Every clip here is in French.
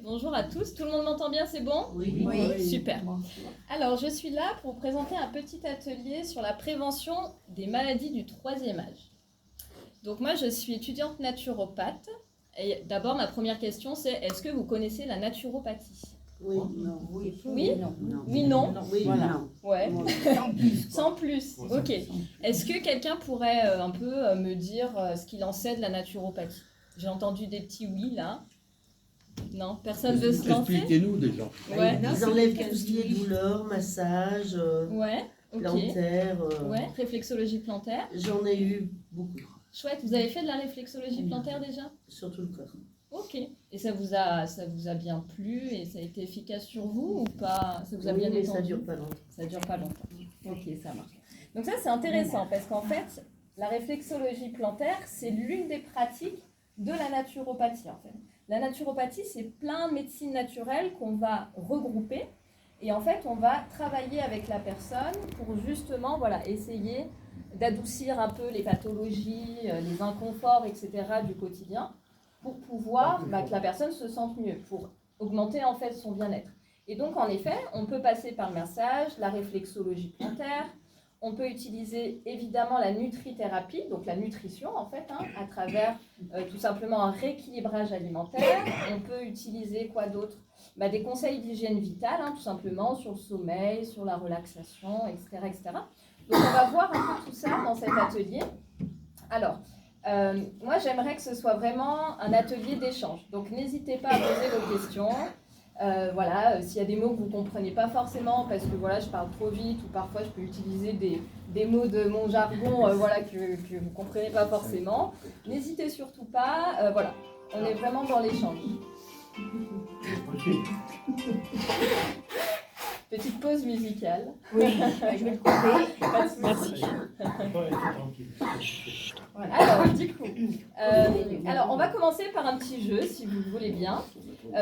Bonjour à tous, tout le monde m'entend bien, c'est bon? Oui. Super. Alors, je suis là pour vous présenter un petit atelier sur la prévention des maladies du troisième âge. Donc moi, je suis étudiante naturopathe. Et d'abord, ma première question, c'est est-ce que vous connaissez la naturopathie? Oui, non. Oui, non. Oui, non. Oui, Voilà. non. Ouais. Sans plus. Sans plus, ok. Est-ce que quelqu'un pourrait un peu me dire ce qu'il en sait de la naturopathie? J'ai entendu des petits oui là. Non, personne ne veut se lancer? Expliquez-nous déjà. Ouais. Ils enlèvent tout ce qui est douleur, massage, Ouais, ok. plantaire. Ouais, réflexologie plantaire. J'en ai eu beaucoup, Chouette, vous avez fait de la réflexologie plantaire déjà? surtout le corps. Ok. Et ça vous a bien plu et ça a été efficace sur vous ou pas? Ça vous a bien mais détendu? ça dure pas longtemps. Ça dure pas longtemps. Ok, ça marche. Donc ça c'est intéressant parce qu'en fait, la réflexologie plantaire, c'est l'une des pratiques de la naturopathie en fait. La naturopathie, c'est plein de médecines naturelles qu'on va regrouper et en fait, on va travailler avec la personne pour justement essayer d'adoucir un peu les pathologies, les inconforts, etc. du quotidien pour pouvoir que la personne se sente mieux, pour augmenter en fait son bien-être. Et donc en effet, on peut passer par le massage, la réflexologie plantaire, on peut utiliser évidemment la nutrithérapie, donc la nutrition en fait, à travers tout simplement un rééquilibrage alimentaire. On peut utiliser quoi d'autre? Des conseils d'hygiène vitale, tout simplement sur le sommeil, sur la relaxation, etc., etc. Donc on va voir un peu tout ça dans cet atelier. Alors, moi j'aimerais que ce soit vraiment un atelier d'échange. Donc n'hésitez pas à poser vos questions. S'il y a des mots que vous ne comprenez pas forcément parce que je parle trop vite ou parfois je peux utiliser des mots de mon jargon que vous ne comprenez pas forcément, n'hésitez surtout pas. On est vraiment dans l'échange. Petite pause musicale. Oui, je vais le couper. Merci. Voilà. Alors, on va commencer par un petit jeu, si vous le voulez bien,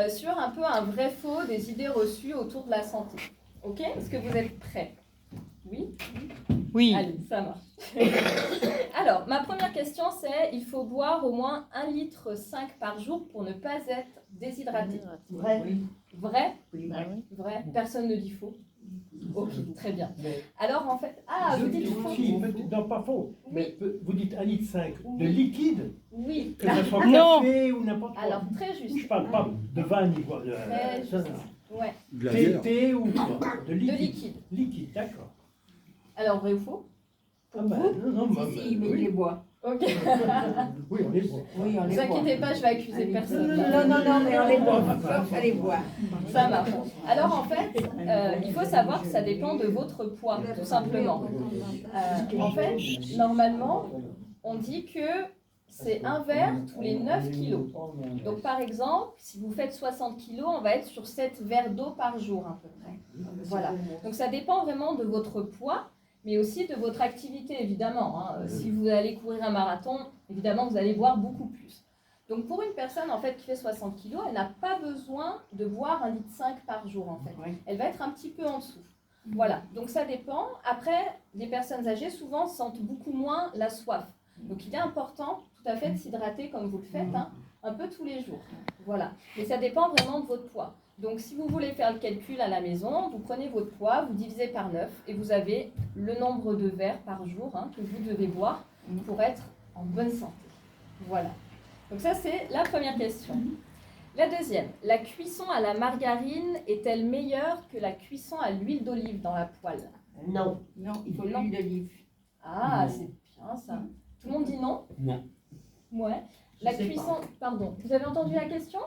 sur un peu un vrai-faux des idées reçues autour de la santé. Ok? Est-ce que vous êtes prêts? Oui? Oui. Allez, ça marche. Alors, ma première question, c'est il faut boire au moins 1,5 litre par jour pour ne pas être déshydraté. Vrai. Vrai? Oui. Vrai? Personne ne dit faux? Ok, très bien. Alors, en fait... Ah, vous dites faux? Non, pas faux. Oui. Mais vous dites 1,5 litre de liquide, Oui. que ce soit Non. café ou n'importe quoi. Alors, très Je juste. parle pas de vin ni quoi. Très Ça, juste. Ouais. De la bière. thé ou quoi. De De liquide. liquide. Liquide, d'accord. Alors, vrai ou faux? Ah ben, non, oui. boit. Ok. Oui, on les voit. Oui, on Ne les vous boit. inquiétez pas, je vais accuser personne. Non, mais on les boit. On les boit. Ça marche. Alors en fait, il faut savoir que ça dépend de votre poids, tout simplement. En fait, normalement, on dit que c'est un verre tous les 9 kilos. Donc par exemple, si vous faites 60 kilos, on va être sur 7 verres d'eau par jour à peu près. Voilà. Donc ça dépend vraiment de votre poids, mais aussi de votre activité évidemment. Si vous allez courir un marathon, évidemment vous allez boire beaucoup plus. Donc pour une personne en fait qui fait 60 kg, elle n'a pas besoin de boire 1,5 litre par jour en fait. Elle va être un petit peu en dessous. Voilà, donc ça dépend. Après, les personnes âgées souvent sentent beaucoup moins la soif. Donc il est important tout à fait de s'hydrater comme vous le faites, un peu tous les jours. Voilà, mais ça dépend vraiment de votre poids. Donc si vous voulez faire le calcul à la maison, vous prenez votre poids, vous divisez par 9 et vous avez le nombre de verres par jour que vous devez boire pour être en bonne santé. Voilà. Donc ça, c'est la première question. La deuxième, la cuisson à la margarine est-elle meilleure que la cuisson à l'huile d'olive dans la poêle? Non, il faut l'huile d'olive. Ah, c'est bien ça. Tout le monde dit non? Non. Ouais. La cuisson... Pardon, vous avez entendu la question?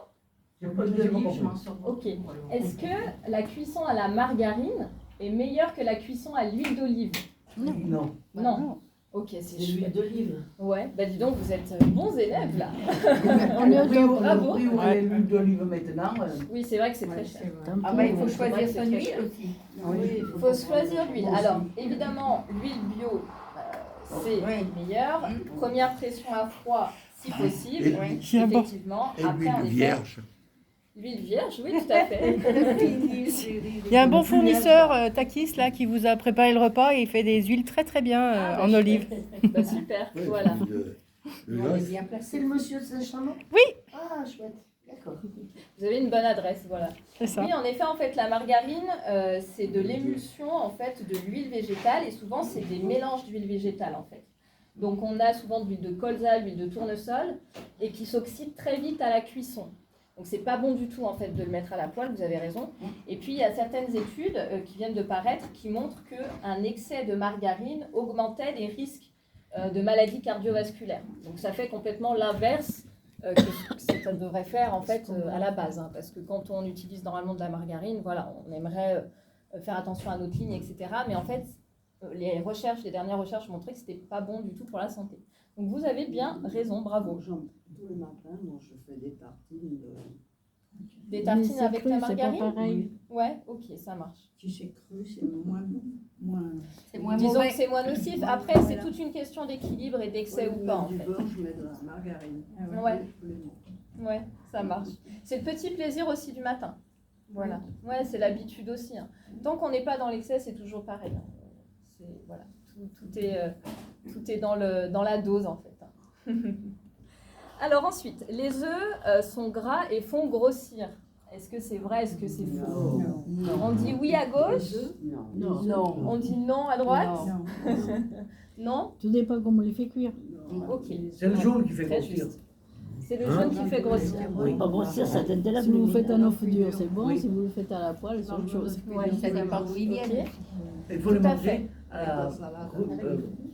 L'huile d'olive, je m'en sors. Ok. Est-ce que la cuisson à la margarine est meilleure que la cuisson à l'huile d'olive? Non. Non. Ok, c'est C'est l'huile chouette. d'olive. Ouais, dis donc, vous êtes bons élèves là. On est au top. Bravo. prix où est l'huile d'olive maintenant. Oui, c'est vrai que c'est très cher. Il faut choisir son huile aussi. Il faut choisir l'huile. Alors, évidemment, l'huile bio, c'est meilleur. Première pression à froid, si possible. Effectivement. Et Après, en l'huile effet, vierge. l'huile vierge, oui, tout à fait. Il y a un bon fournisseur, Takis, là, qui vous a préparé le repas et il fait des huiles très très bien en olive. Super, voilà. Le vin, C'est le monsieur de Saint-Chamond? Oui. Ah, chouette. D'accord. Vous avez une bonne adresse, voilà. C'est ça. Oui, en effet, en fait, la margarine, c'est de l'émulsion en fait de l'huile végétale et souvent c'est des mélanges d'huile végétale en fait. Donc on a souvent de l'huile de colza, l'huile de tournesol et qui s'oxyde très vite à la cuisson. Donc c'est pas bon du tout en fait de le mettre à la poêle, vous avez raison. Et puis il y a certaines études qui viennent de paraître qui montrent qu'un excès de margarine augmentait les risques de maladies cardiovasculaires. Donc ça fait complètement l'inverse que ça devrait faire en fait à la base, hein, parce que quand on utilise normalement de la margarine, voilà, on aimerait faire attention à notre ligne, etc. Mais en fait, les dernières recherches montraient que c'était pas bon du tout pour la santé. Donc vous avez bien raison, bravo. Tous les matins, moi, je fais des tartines Des tartines Mais avec c'est la cru, c'est pas margarine. pareil. Ouais, ok, ça marche. Si c'est cru, c'est moins bon. C'est moins Disons mauvais. que c'est moins nocif. Après, c'est toute une question d'équilibre et d'excès ou pas en Du fait. beurre, je mets de la margarine. Ouais. Tous les mots. Ouais, ça marche. C'est le petit plaisir aussi du matin. Voilà. Ouais, c'est l'habitude aussi, hein. Tant qu'on n'est pas dans l'excès, c'est toujours pareil, hein. Voilà. Tout est dans la dose en fait, hein. Alors ensuite, les œufs sont gras et font grossir. Est-ce que c'est vrai? Est-ce que c'est faux? On dit oui à gauche, Non. on dit non à droite. Non. Non. Tout dépend comment on les fait cuire. Ok. C'est le jaune qui fait Très grossir. juste. C'est le jaune qui fait grossir. Oui. Pas grossir, ça donne de la Si vous le faites en œuf dur, c'est bon. Oui. Si vous le faites à la poêle, c'est autre chose. Ouais, Ça dépend d'où ils viennent. Il faut les Tout à manger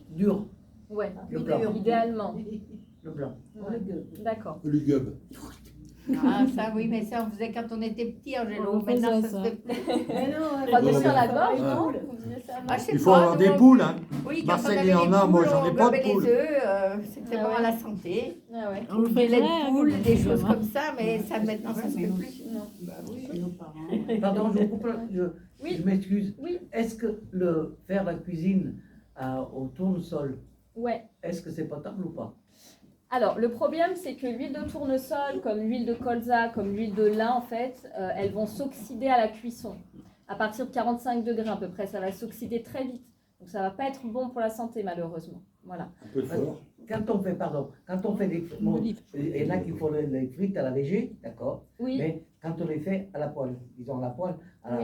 dur, Ouais, le blanc. idéalement. Le blanc. D'accord. Le gub. Ah, ça, oui, mais ça, on faisait quand on était petit, Angelo. On faisait Maintenant, ça ça. se fait plus. Croisé sur la gorge, Ouais. non? Vous disiez ça, non? Ah, je sais Il faut pas, avoir nous, des on- poules, hein. Oui, quand Marseille, on avait il y en des a, moi, poules, j'en ai on pas de gobait les poules. œufs, c'était Ah bon ouais. à la santé. Ah ouais. On le Du fait lait vrai, de poule, hein, des choses vraiment. comme ça, mais ça, maintenant, ça se fait plus. C'est nos parents. Pardon, je vous coupe, Oui. je m'excuse. Oui. Est-ce que faire la cuisine au tournesol, Ouais. est-ce que c'est potable ou pas? Alors, le problème, c'est que l'huile de tournesol, comme l'huile de colza, comme l'huile de lin, en fait, elles vont s'oxyder à la cuisson. À partir de 45 degrés à peu près, ça va s'oxyder très vite. Donc, ça ne va pas être bon pour la santé, malheureusement. Voilà. Un peu fort. Quand on fait des il y en a qui font les frites à la végé, d'accord, Oui, mais quand on les fait à la poêle, disons à la poêle, à Oui.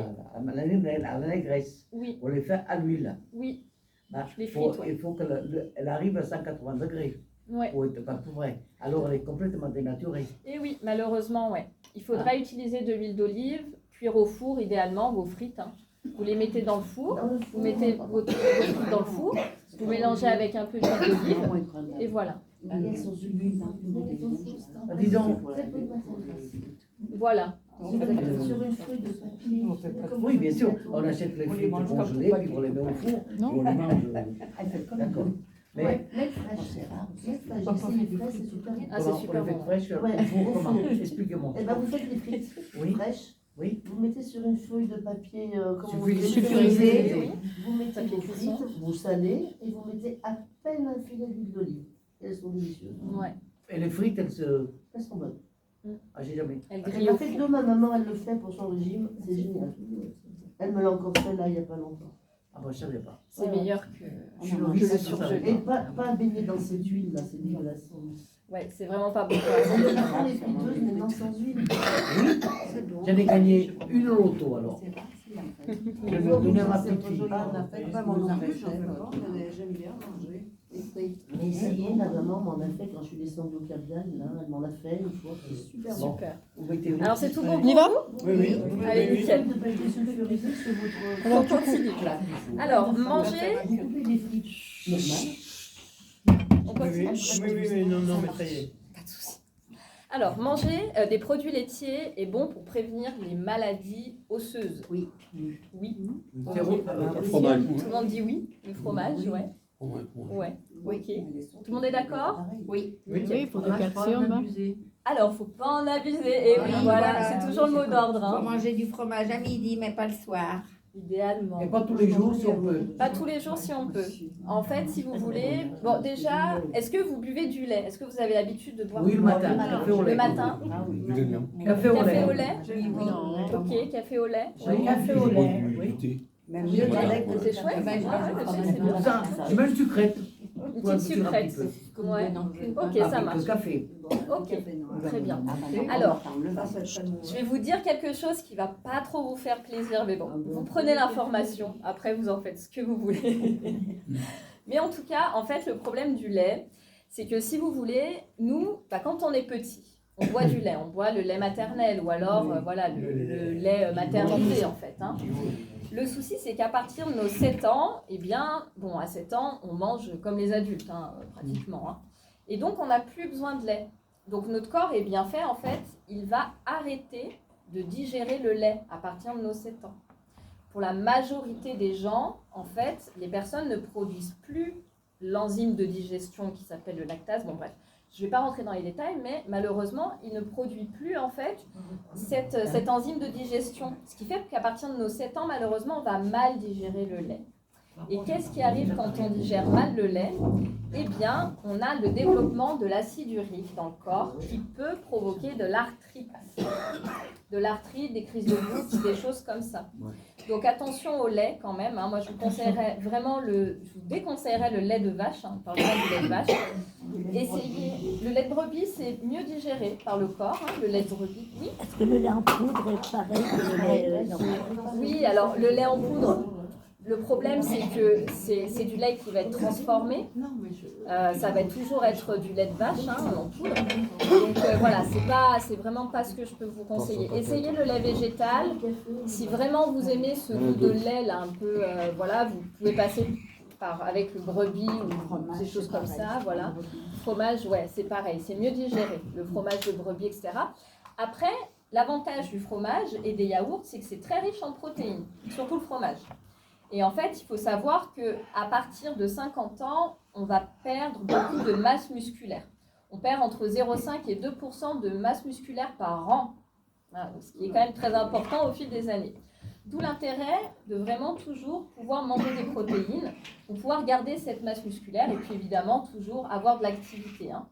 la graisse, oui, on les fait à l'huile. oui, Bah, Les faut- frites, ouais. Il faut qu'elle arrive à 180 degrés ouais. pour être pas tout vrai. Alors elle est complètement dénaturée. Et oui, malheureusement, ouais. Il faudra utiliser de l'huile d'olive, cuire au four, idéalement, vos frites, hein. Vous les mettez dans le four, vous mettez vos frites dans le four, vous mélangez avec un peu d'huile d'olive, et voilà. Disons, Voilà. Sur une feuille de papier. oui, bien sûr, on achète les frites congelées, puis on les met au four, et Non. on les mange. D'accord. Mais Mettre fraîche. J'ai essayé les fraises, c'est super bon. Ah, c'est comment super on les fait bon. fraîches Ouais. au four, comment? Expliquez-moi. Eh ben, vous faites les frites Oui. fraîches. Oui. Vous mettez sur une feuille de papier Sulfurisé. Oui. Vous mettez Papier vos cuisson. frites, vous salez et vous mettez à peine un filet d'huile d'olive. Elles sont délicieuses. Ouais. Et les frites, elles se. Elles sont bonnes. Ah, j'ai jamais. Elle Elle grille m'a au fait four. deux, ma maman, elle le fait pour son régime. C'est génial. Elle me l'a encore fait là, il n'y a pas longtemps. Ah, moi, je savais pas. C'est meilleur que... Je suis que novice, le je savais surgelé. Et pas baigner dans cette huile là, c'est dégueulasse. Ouais, c'est vraiment pas bon pour la santé. On prend les friteuses, mais non sans huile. J'en ai gagné une loto alors. Je vais donner à ma petite fille. Pas mon enfant, j'aime bien manger les frites. Mais essayez, la maman m'en a fait quand je suis descendue au Cap d'Agde, là, elle m'en a fait une fois, c'est super bon. Super. Vous mettez où? Alors, c'est tout bon On y va? Oui, oui. Allez, nickel. De papier sulfurisé sur votre... On continue. Alors, manger... Vous coupez des frites normales. On Oui, continue. oui, non, non, mais ça y est. Pas de souci. Alors, manger des produits laitiers est bon pour prévenir les maladies osseuses. Oui. Oui. Le fromage. Tout le monde dit oui. Le fromage, ouais. Ouais, ouais. Ouais. Ok. Tout le monde est d'accord? Oui. Oui, il faut du calcium. hein. Alors, faut pas en abuser. Et oui, voilà, c'est toujours le mot d'ordre, Faut hein. manger du fromage à midi, mais pas le soir. Idéalement. Et pas tous les jours si on peut. Pas tous les jours si on peut. En fait, si vous voulez. Bon, déjà, est-ce que vous buvez du lait? Est-ce que vous avez l'habitude de boire Oui, du le matin, café au lait. Le matin? Du lait blanc. Café au Café au lait. lait? Ok, café au lait. Oui, café au lait. Oui. Du thé. Même C'est chouette. Ben, je Ah, vais ouais, prendre je sais, c'est bien. Ça, je mets une sucrète. Une Ouais, petite un petit sucrète. peu. Ouais. Ok, Avec ça le marche. café. Ok, très bien. Alors, je vais vous dire quelque chose qui va pas trop vous faire plaisir, mais bon, vous prenez l'information, après vous en faites ce que vous voulez. Mais en tout cas, en fait, le problème du lait, c'est que si vous voulez, nous, quand on est petit, on boit du lait, on boit le lait maternel ou alors voilà, le lait maternisé en fait. Hein. Le souci, c'est qu'à partir de nos 7 ans, eh bien, bon, à 7 ans, on mange comme les adultes, hein, pratiquement. Hein. Et donc, on n'a plus besoin de lait. Donc, notre corps est bien fait, en fait, il va arrêter de digérer le lait à partir de nos 7 ans. Pour la majorité des gens, en fait, les personnes ne produisent plus l'enzyme de digestion qui s'appelle le lactase. Bon, bref, je ne vais pas rentrer dans les détails, mais malheureusement, il ne produit plus, en fait, cette enzyme de digestion. Ce qui fait qu'à partir de nos 7 ans, malheureusement, on va mal digérer le lait. Et qu'est-ce qui arrive quand on digère mal le lait? Eh bien, on a le développement de l'acide urique dans le corps qui peut provoquer de l'arthrite, des crises de goutte, des choses comme ça. Donc attention au lait quand même. Hein. Moi, je vous conseillerais vraiment je vous déconseillerais le lait de vache. Hein. Par exemple, le lait de vache. Le lait de brebis, c'est mieux digéré par le corps. Hein. Le lait de brebis, oui. Est-ce que le lait en poudre est pareil que le lait normal? Oui, alors le lait en poudre. Le problème, c'est que c'est du lait qui va être transformé. Ça va toujours être du lait de vache hein, en poudre. Donc voilà, c'est vraiment pas ce que je peux vous conseiller. Essayez le lait végétal. Si vraiment vous aimez ce goût de lait là un peu, voilà, vous pouvez passer avec le brebis ou des choses comme ça. Voilà. Fromage, ouais, c'est pareil, c'est mieux digéré. Le fromage de brebis, etc. Après, l'avantage du fromage et des yaourts, c'est que c'est très riche en protéines, surtout le fromage. Et en fait, il faut savoir qu'à partir de 50 ans, on va perdre beaucoup de masse musculaire. On perd entre 0,5 et 2% de masse musculaire par an, voilà, ce qui est quand même très important au fil des années. D'où l'intérêt de vraiment toujours pouvoir manger des protéines pour pouvoir garder cette masse musculaire et puis évidemment toujours avoir de l'activité. Hein.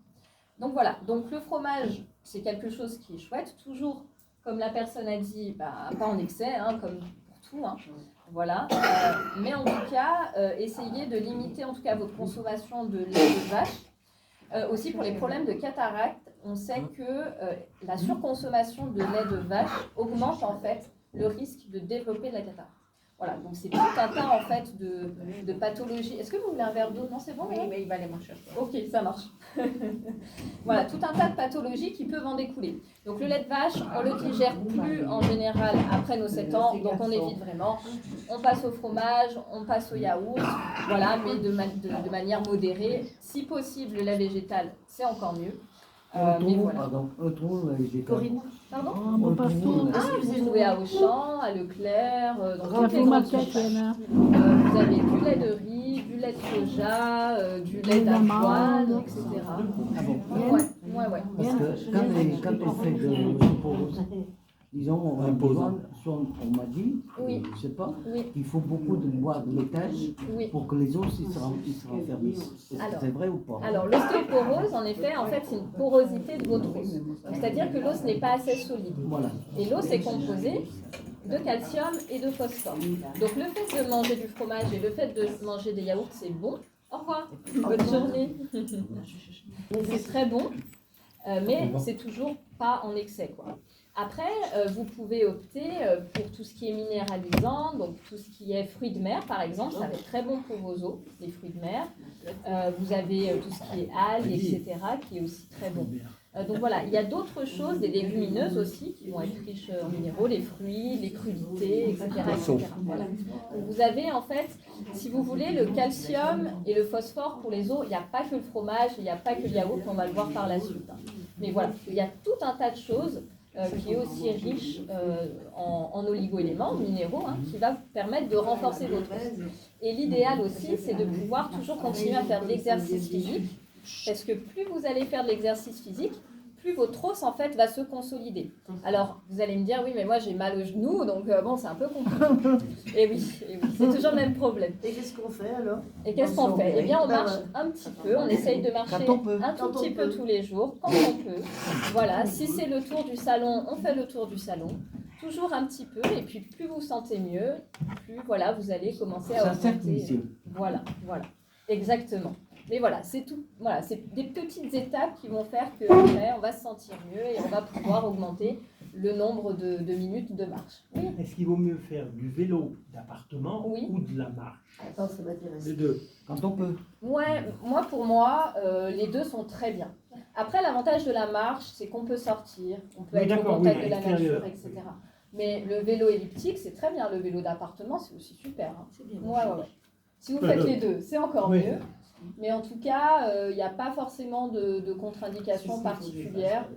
Donc voilà, donc le fromage, c'est quelque chose qui est chouette, toujours comme la personne a dit, pas en excès, hein, comme pour tout. Hein. Voilà, mais en tout cas, essayez de limiter en tout cas votre consommation de lait de vache. Aussi pour les problèmes de cataracte, on sait que la surconsommation de lait de vache augmente en fait le risque de développer de la cataracte. Voilà, donc c'est tout un tas en fait de pathologies. Est-ce que vous voulez un verre d'eau? Non, c'est bon? Oui, mais il va aller m'en chercher. Ok, ça marche. Voilà, tout un tas de pathologies qui peuvent en découler. Donc le lait de vache, on le digère plus en général après nos 7 ans, donc on évite vraiment. On passe au fromage, on passe au yaourt, voilà, mais de manière modérée. Si possible, le lait végétal, c'est encore mieux. Mais voilà. Pardon, Corinne, pardon? On passe tout. Vous trouvez à Auchan, à Leclerc, dans toutes les Café grandes Market, surfaces. il y en a. Vous avez du lait de riz, du lait de soja, du lait d'avoine, d'amande. etc. Ah bon? Ouais. Parce que quand on fait de l'osteoporose, disons, on a besoin, soit on m'a dit, Oui. je sais pas, Oui. qu'il faut beaucoup de boire de laitage Oui. pour que les os ils se raffermissent. Est-ce que Alors. c'est vrai ou pas? Alors, l'ostéoporose, en effet, c'est une porosité de votre os. C'est-à-dire que l'os n'est pas assez solide. Voilà. Et l'os est composé de calcium et de phosphore. Donc, le fait de manger du fromage et le fait de manger des yaourts, c'est bon. Au revoir. Bonne journée. C'est très bon, mais c'est toujours pas en excès, quoi. Après, vous pouvez opter pour tout ce qui est minéralisant, donc tout ce qui est fruits de mer, par exemple, ça va être très bon pour vos os, les fruits de mer. Vous avez tout ce qui est algues, etc., qui est aussi très bon. Donc voilà, il y a d'autres choses, des légumineuses aussi, qui vont être riches en minéraux, les fruits, les crudités, etc. Voilà. Donc vous avez en fait, si vous voulez, le calcium et le phosphore pour les os. Il n'y a pas que le fromage, il n'y a pas que le yaourt, on va le voir par la suite. Hein. Mais voilà, il y a tout un tas de choses qui est aussi riche en oligo-éléments, minéraux, hein, qui va vous permettre de renforcer votre os. Et l'idéal aussi, c'est de pouvoir toujours continuer à faire de l'exercice physique, parce que plus vous allez faire de l'exercice physique, plus votre os en fait va se consolider. Alors vous allez me dire oui mais moi j'ai mal au genou donc bon c'est un peu compliqué. Et oui, c'est toujours le même problème. Et qu'est-ce qu'on fait alors? Et qu'est-ce qu'on fait? Eh bien on marche un petit peu, on essaye de marcher un tout petit peu tous les jours, quand on peut. Voilà, si c'est le tour du salon, on fait le tour du salon. Toujours un petit peu, et puis plus vous vous sentez mieux, plus voilà, vous allez commencer à augmenter. Voilà, exactement. Mais voilà, c'est tout. Voilà, c'est des petites étapes qui vont faire qu'après, on va se sentir mieux et on va pouvoir augmenter le nombre de minutes de marche. Oui. Est-ce qu'il vaut mieux faire du vélo d'appartement Oui. ou de la marche? Attends, ça m'intéresse. Les deux. Quand on peut. Ouais, pour moi, les deux sont très bien. Après, l'avantage de la marche, c'est qu'on peut sortir, on peut Oui, être au d'accord, contact oui, de la extérieur. nature, etc. Mais le vélo elliptique, c'est très bien. Le vélo d'appartement, c'est aussi super. Hein. C'est bien. Ouais. Si vous faites les deux, c'est encore Oui. mieux. Mais en tout cas, il n'y a pas forcément de contre-indication particulière.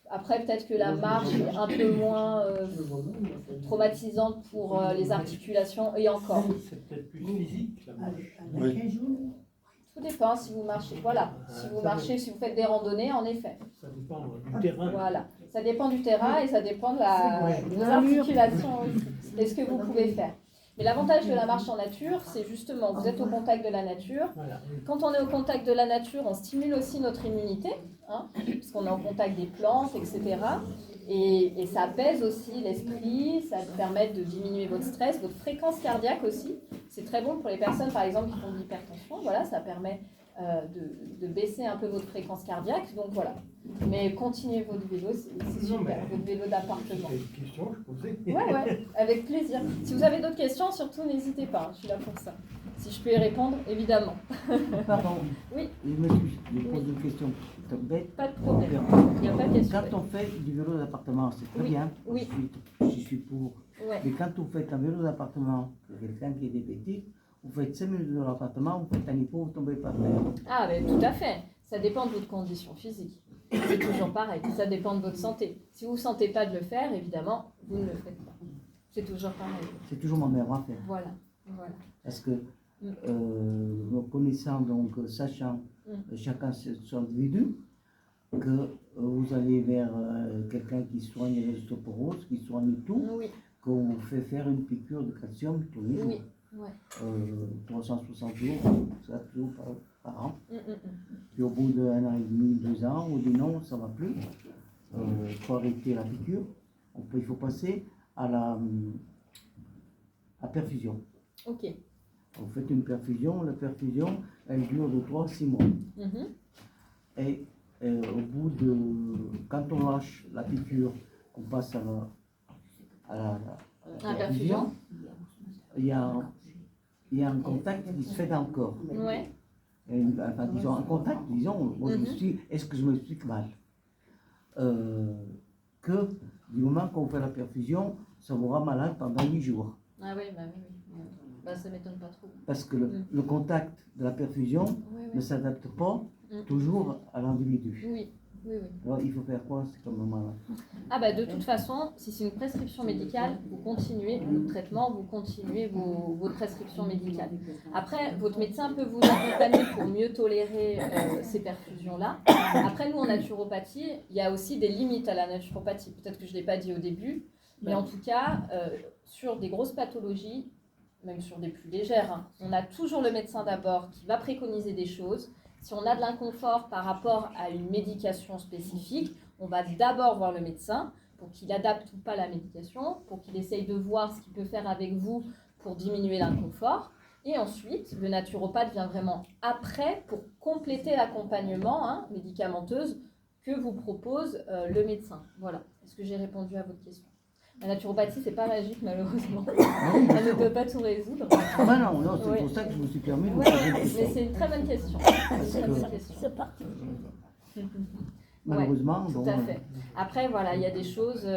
Après, peut-être que la marche est un peu moins traumatisante pour les articulations et encore. C'est peut-être plus physique, la marche. Oui. Tout dépend si vous marchez. Voilà. Si vous marchez, si vous faites des randonnées, en effet. Ça dépend du terrain. Voilà. Ça dépend du terrain et ça dépend de vos articulations aussi. Et ce que vous pouvez faire. Mais l'avantage de la marche en nature, c'est justement, vous êtes au contact de la nature. Voilà. Quand on est au contact de la nature, on stimule aussi notre immunité, hein, parce qu'on est au contact des plantes, etc. Et ça apaise aussi l'esprit, ça permet de diminuer votre stress, votre fréquence cardiaque aussi. C'est très bon pour les personnes, par exemple, qui font de l'hypertension. Voilà, ça permet de baisser un peu votre fréquence cardiaque. Donc voilà. Mais continuez votre vélo, c'est Non, super, mais votre vélo d'appartement. C'était une question, je posais. Ouais, avec plaisir. Si vous avez d'autres questions, surtout n'hésitez pas, je suis là pour ça. Si je peux y répondre, évidemment. Pardon. Oui. Je m'excuse, je pose une question peut-être bête. Pas de problème. Il n'y a pas de question. Quand on fait du vélo d'appartement, c'est très Oui. bien. Oui. Je suis pour. Ouais. Mais quand vous faites un vélo d'appartement, pour quelqu'un qui est diabétique, vous faites 5 minutes de l'appartement, vous faites un hypo, vous tombez par terre. Ah, mais tout à fait. Ça dépend de votre condition physique. C'est toujours pareil. Ça dépend de votre santé. Si vous ne vous sentez pas de le faire, évidemment, vous ne le faites pas. C'est toujours pareil. C'est toujours ma mère à faire. Voilà. Parce que, connaissant, donc, sachant chacun son individu, que vous allez vers quelqu'un qui soigne l'ostéoporose, qui soigne tout, Oui. qu'on vous fait faire une piqûre de calcium tous les jours. Oui. Ouais. 360 jours, 4 jours par an. Mm. Puis au bout d'un an et demi, 2 ans, on dit non, ça ne va plus. Il faut arrêter la piqûre. Il faut passer à la perfusion. Ok. Vous faites une perfusion, la perfusion, elle dure de 3 à 6 mois. Mhm. Et au bout de. Quand on lâche la piqûre, on passe à la La perfusion. il y a un contact qui se fait dans le corps. Ouais. Enfin, disons, un contact, disons, moi je me suis, est-ce que je m'explique mal? Que du moment qu'on fait la perfusion, ça vous rend malade pendant 8 jours. Ah oui, bah oui. Bah ça m'étonne pas trop. Parce que le contact de la perfusion ne s'adapte pas toujours à l'individu. Oui. Alors il faut faire quoi? C'est comme un malade. Ah bah de toute façon, si c'est une prescription médicale, vous continuez votre traitement, vous continuez vos prescriptions médicales. Après, votre médecin peut vous accompagner pour mieux tolérer ces perfusions-là. Après, nous, en naturopathie, il y a aussi des limites à la naturopathie. Peut-être que je ne l'ai pas dit au début, mais en tout cas, sur des grosses pathologies, même sur des plus légères, hein, on a toujours le médecin d'abord qui va préconiser des choses. Si on a de l'inconfort par rapport à une médication spécifique, on va d'abord voir le médecin pour qu'il adapte ou pas la médication, pour qu'il essaye de voir ce qu'il peut faire avec vous pour diminuer l'inconfort. Et ensuite, le naturopathe vient vraiment après pour compléter l'accompagnement médicamenteuse que vous propose le médecin. Voilà. Est-ce que j'ai répondu à votre question? La naturopathie, c'est pas magique, malheureusement. Elle ne peut pas tout résoudre. Ah non, c'est Oui. pour ça que je me suis permis de vous Ouais, poser une mais question. c'est une très bonne question. Parce que, C'est parti. malheureusement, Tout bon, à fait. Après, voilà, il y a des choses,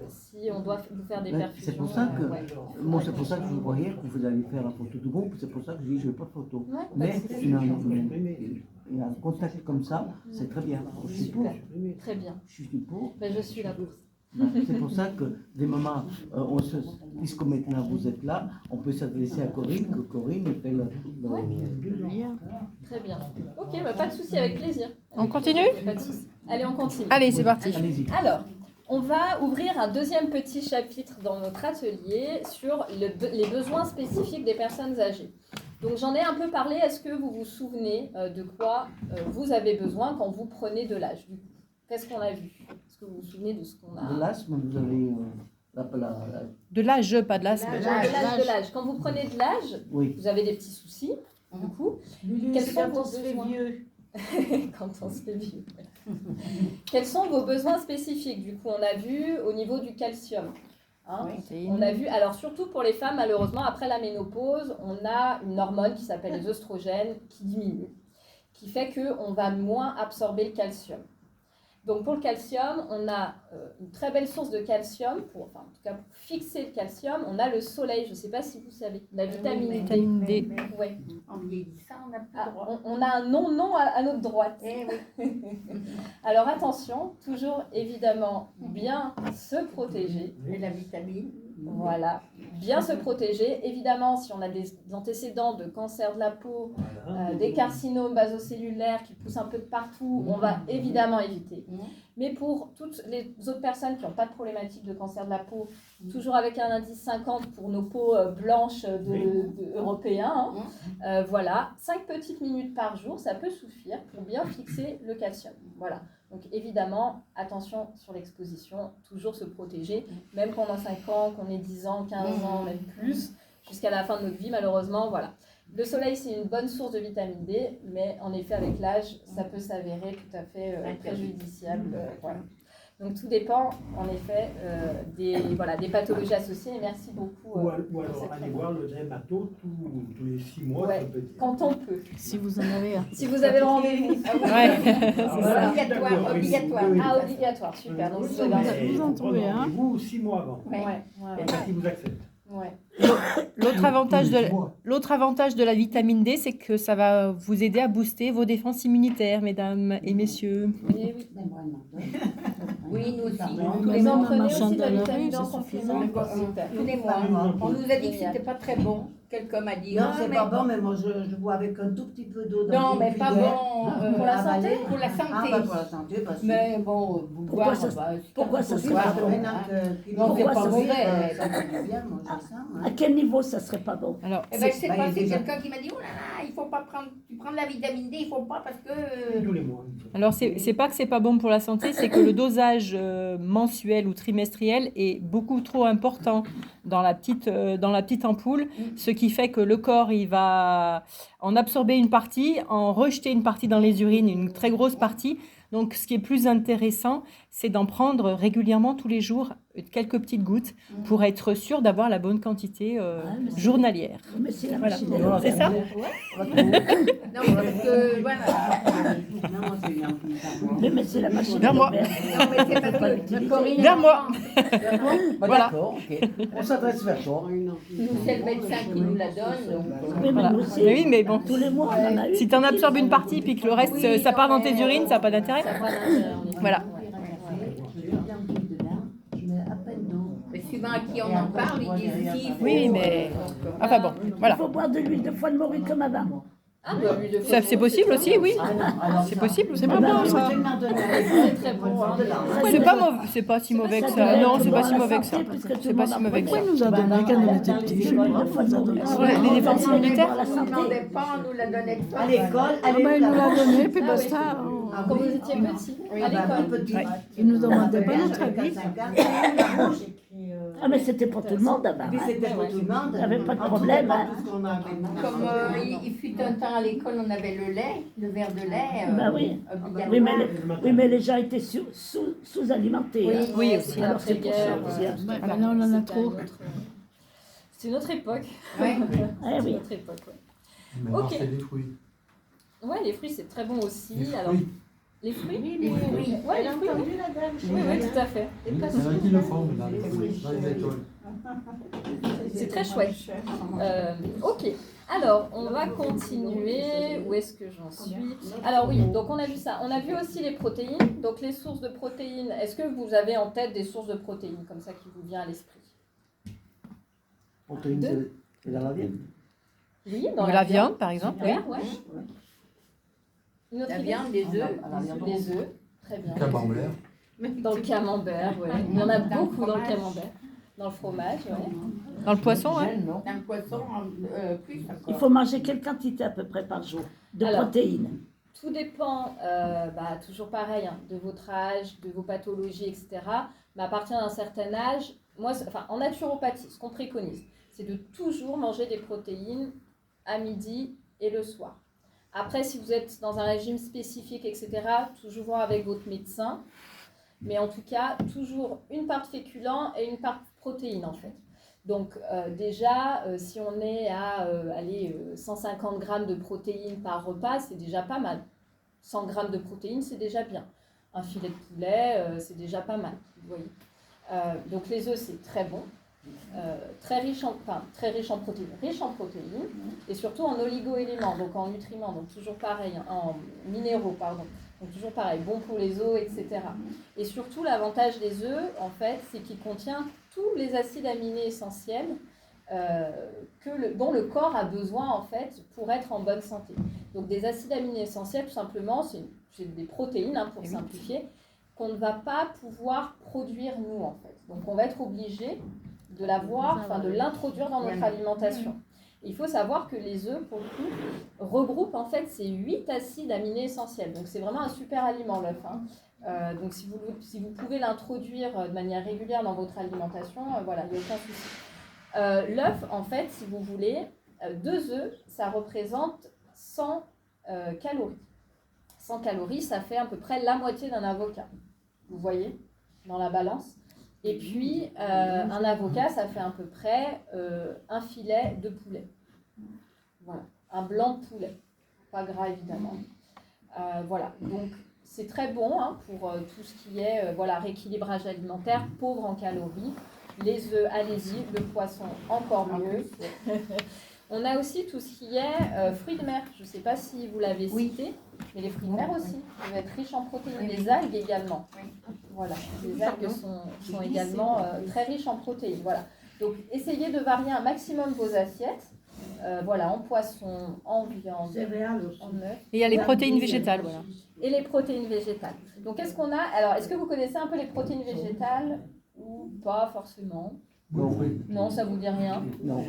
si on doit vous faire des mais perfusions. c'est pour ça que, ouais. moi c'est pour ça que je croyais que vous alliez faire la photo de groupe, c'est pour ça que je dis je n'ai pas de photo. Ouais, Mais pas de souci. finalement, il y a un contact comme ça, c'est très bien. Je suis pour. Super. Très bien. Je suis pour. Ben, je suis là pour ça. C'est pour ça que des moments, puisque maintenant vous êtes là, on peut s'adresser à Corinne, que Corinne fait le Très bien. Ok, bah, pas de souci, avec plaisir. On continue? Pas de souci. Allez, on continue. Allez, c'est parti. Allez-y. Alors, on va ouvrir un deuxième petit chapitre dans notre atelier sur les besoins spécifiques des personnes âgées. Donc j'en ai un peu parlé, est-ce que vous vous souvenez de quoi vous avez besoin quand vous prenez de l'âge du coup? Qu'est-ce qu'on a vu? Est-ce que vous vous souvenez de ce qu'on a? De l'asthme, vous avez De l'âge, pas de l'asthme. De l'âge. Quand vous prenez de l'âge, oui, vous avez des petits soucis. Du coup, Lulu, quels c'est sont quand vos on se fait besoins vieux. quand on se fait vieux. Quels sont vos besoins spécifiques? Du coup, on a vu au niveau du calcium. Hein. On a vu, alors surtout pour les femmes, malheureusement, après la ménopause, on a une hormone qui s'appelle les œstrogènes qui diminue, qui fait qu'on va moins absorber le calcium. Donc pour le calcium, on a une très belle source de calcium, en tout cas pour fixer le calcium, on a le soleil, je ne sais pas si vous savez, la vitamine D. Vitamine D. Ouais. En vieillissant, on n'a plus Ah, le droit. on a un non à notre droite. Eh oui. Alors attention, toujours évidemment bien se protéger. Et la vitamine. Voilà, bien se protéger. Évidemment, si on a des antécédents de cancer de la peau, des carcinomes basocellulaires qui poussent un peu de partout, on va évidemment éviter. Mais pour toutes les autres personnes qui n'ont pas de problématique de cancer de la peau, toujours avec un indice 50 pour nos peaux blanches européens, voilà, 5 petites minutes par jour, ça peut suffire pour bien fixer le calcium. Voilà. Donc évidemment, attention sur l'exposition, toujours se protéger, même pendant 5 ans, qu'on ait 10 ans, 15 ans, même plus, jusqu'à la fin de notre vie, malheureusement, voilà. Le soleil, c'est une bonne source de vitamine D, mais en effet, avec l'âge, ça peut s'avérer tout à fait préjudiciable. Voilà. Donc tout dépend, en effet, des pathologies associées. Et merci beaucoup. Ou alors aller voir le dermato tous les 6 mois. Ouais, ça peut être- quand on peut. Si vous en avez un. Si vous avez le rendez-vous. Ouais. Voilà, Obligatoire, d'accord, oui, obligatoire. oui, oui. Ah, obligatoire, super. Donc, vous avez Mais Vous en faut trouvez prendre un. rendez-vous 6 mois avant. Ouais, Et qui vous accepte. ouais. L'autre avantage de la vitamine D, c'est que ça va vous aider à booster vos défenses immunitaires, mesdames et messieurs. Et oui. Oui, nous aussi. Tous les Même en en prenez marchant aussi de la dans la vitamine rue, D en c'est complément. suffisant. Super. Tous les mois. On nous a dit que c'était pas très bon. Quelqu'un m'a dit. Non, ah, c'est mais- pas bon, mais moi je bois avec un tout petit peu d'eau dans Non, une mais pas cuillère. bon Pour la santé. Avaler. pour la Ah, santé. bah, pour la santé, parce que... Mais bon, vous Pourquoi boire, ça- bah, c'est pourquoi pas ça pour serait boire, pas bon, hein. Maintenant que... Non, c'est Pourquoi pas ça mauvais. Ça fait du bien, moi, j'ai ça. À quel niveau ça serait pas bon? Alors, Eh ben, je sais Bah, pas, il y a c'est déjà- quelqu'un qui m'a dit, oh là là, il faut pas prendre, tu prends de la vitamine D, il faut pas parce que... Tous les mois. Alors, c'est pas que c'est pas bon pour la santé, c'est que le dosage mensuel ou trimestriel est beaucoup trop important dans la petite ampoule, ce qui fait que le corps, il va en absorber une partie, en rejeter une partie dans les urines, une très grosse partie. Donc, ce qui est plus intéressant, c'est d'en prendre régulièrement tous les jours quelques petites gouttes pour être sûr d'avoir la bonne quantité mais c'est- journalière. Mais c'est la Voilà. machine à laver. C'est ça? Non, parce que, voilà. Non, moi, c'est une ampoule, ça, moi. Mais c'est la machine Vers à moi. laver. Non, mais c'est parce que Corinne... Vers moi. Bah, Voilà. d'accord, ok. On s'adresse vers toi. Nous, c'est le médecin qui nous la donne, donc... Oui, mais Voilà. nous aussi, Mais oui, mais bon. tous les mois, on en a eu. Si tu en absorbes une partie puis que le reste, Oui, ça part dans tes non, mais- urines, ça n'a pas d'intérêt. Ça prend l'intérêt, en effet. Voilà. Je mets bien dedans, je mets à peine d'eau. Mais suivant à qui on en parle, ils disent si... Oui, mais... Enfin bon, voilà. Il faut boire de l'huile de foie de morue comme avant. Ah, bah, lui, de Ça, c'est possible aussi, oui. C'est possible, c'est pas bon ça. C'est très bon. Hein. C'est pas mauvais, c'est pas si mauvais que ça. Non, c'est pas si mauvais que ça. C'est pas si mauvais que ça. Pourquoi nous a donné quand on était petits? L'huile de foie de morue. Ouais, les défenses immunitaires. La On santé. n'en demandait pas, on nous la donnait pas. À l'école, Ah bah, il nous l'a donné, puis Ah, basta. oui. Quand vous étiez petit, à l'école. Ouais. Il nous demandait pas notre avis. avis. Ah, mais c'était pour tout le monde avant. Puis hein. c'était pour tout le monde. Il y avait pas de En tout problème, cas, hein. tout ce qu'on avait. Comme il fut un temps à l'école, on avait le lait, le verre de lait. Bah oui. obligatoire. Oui, mais les gens étaient sous-alimentés. hein. Oui, aussi. Alors c'est pour ça aussi. hein. Maintenant, on en a trop. C'est une autre époque. Ouais. Eh C'est oui. une autre époque, ouais. Maintenant, Ok. c'est des fruits. Ouais, les fruits, c'est très bon aussi. Les Alors, fruits. les fruits Les fruits. Ouais, les fruits, oui. Oui, oui, tout à fait. Il y en a qui le font maintenant, les fruits, dans les écoles. C'est très chouette. Ok. Alors, on va continuer. Où est-ce que j'en suis? Alors oui, donc on a vu ça. On a vu aussi les protéines. Donc les sources de protéines. Est-ce que vous avez en tête des sources de protéines comme ça qui vous vient à l'esprit? Protéines, c'est dans la viande. Oui, dans La viande, par exemple, oui. Super, ouais. Une autre La idée? viande, les œufs. Les œufs, très bien. Camembert. Dans le camembert, ouais. Il y en a beaucoup dans le camembert. Dans le fromage, ouais. Dans le poisson, hein. Dans le poisson, plus Il encore. faut manger quelle quantité à peu près par jour de Alors, protéines? Tout dépend, toujours pareil, hein, de votre âge, de vos pathologies, etc. Mais à partir d'un certain âge, en naturopathie, ce qu'on préconise, c'est de toujours manger des protéines à midi et le soir. Après, si vous êtes dans un régime spécifique, etc., toujours voir avec votre médecin. Mais en tout cas, toujours une part de féculents et une part de protéines, en fait. Donc déjà, si on est à 150 grammes de protéines par repas, c'est déjà pas mal. 100 grammes de protéines, c'est déjà bien. Un filet de poulet, c'est déjà pas mal. Vous voyez. Donc les œufs, c'est très bon. Très riche en protéines, et surtout en oligo-éléments, donc en nutriments, donc toujours pareil, en minéraux, pardon. Donc toujours pareil, bon pour les os, etc. Et surtout, l'avantage des œufs, en fait, c'est qu'il contient tous les acides aminés essentiels dont le corps a besoin, en fait, pour être en bonne santé. Donc des acides aminés essentiels, tout simplement, c'est des protéines, hein, pour simplifier, qu'on ne va pas pouvoir produire nous, en fait. Donc on va être obligé de de l'introduire dans notre alimentation. Il faut savoir que les œufs, pour le coup, regroupent en fait ces 8 acides aminés essentiels. Donc c'est vraiment un super aliment, l'œuf. Hein. Donc si vous pouvez l'introduire de manière régulière dans votre alimentation, voilà, il n'y a aucun souci. L'œuf, en fait, si vous voulez, 2 œufs, ça représente 100 calories. 100 calories, ça fait à peu près la moitié d'un avocat. Vous voyez, dans la balance. Et puis, un avocat, ça fait à peu près un filet de poulet. Voilà, un blanc de poulet. Pas gras, évidemment. Voilà, donc c'est très bon, hein, pour tout ce qui est rééquilibrage alimentaire, pauvre en calories. Les œufs, allez-y, le poisson, encore mieux. On a aussi tout ce qui est fruits de mer. Je ne sais pas si vous l'avez cité, mais les fruits de mer aussi peuvent être riches en protéines. Les algues également. Voilà, les algues sont également très riches en protéines. Voilà. Donc, essayez de varier un maximum vos assiettes. En poisson, en viande, en œufs. Et il y a les protéines végétales, voilà. Et les protéines végétales. Donc, qu'est-ce qu'on a? Alors, est-ce que vous connaissez un peu les protéines végétales ou pas forcément? Non, ça vous dit rien? Non.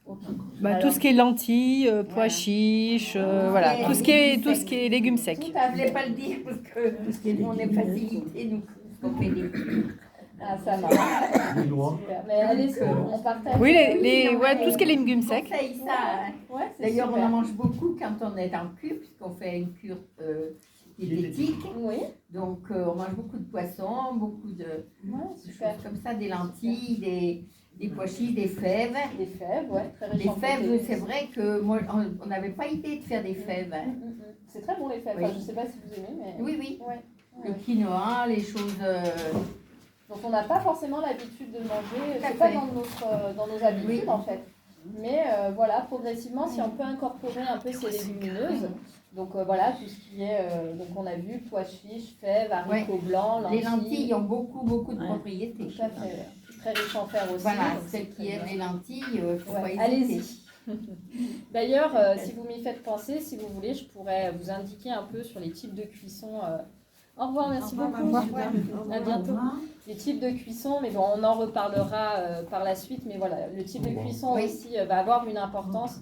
Okay. Tout ce qui est lentilles, pois chiches, voilà, tout ce qui est légumes secs. Je ne voulais pas le dire parce qu'on est facilité, nous, on fait des... Ah, ça marche. Super. Mais allez, on partage. Oui, tout ce qui est légumes secs. Ça, ouais, d'ailleurs, super. on en mange beaucoup quand on est en cure, puisqu'on fait une cure diététique. Oui. Donc, on mange beaucoup de poissons, beaucoup de choses comme ça, des lentilles, des pois chiches, des fèves. Des fèves, ouais, très riches Les en fèves, protéines. c'est vrai que moi, on n'avait pas idée de faire des fèves. C'est très bon les fèves. Oui. Enfin, je ne sais pas si vous aimez, mais. Oui. Ouais. Le quinoa, les choses. Donc on n'a pas forcément l'habitude de manger. Tout à C'est pas fait. dans nos habitudes en fait. Mais progressivement, si on peut incorporer un peu ces légumineuses. Donc tout ce qui est. Donc on a vu pois chiches, fèves, haricots blancs, lentilles. Les lentilles ont beaucoup de propriétés. Tout à fait. Très riche en fer aussi. Voilà, donc celles c'est qui très aiment bien. les lentilles, il ne faut pas hésiter. Allez-y. D'ailleurs, si vous m'y faites penser, si vous voulez, je pourrais vous indiquer un peu sur les types de cuisson. Au revoir, merci beaucoup. À bientôt. Les types de cuisson, mais bon, on en reparlera par la suite. Mais voilà, le type de cuisson aussi va avoir une importance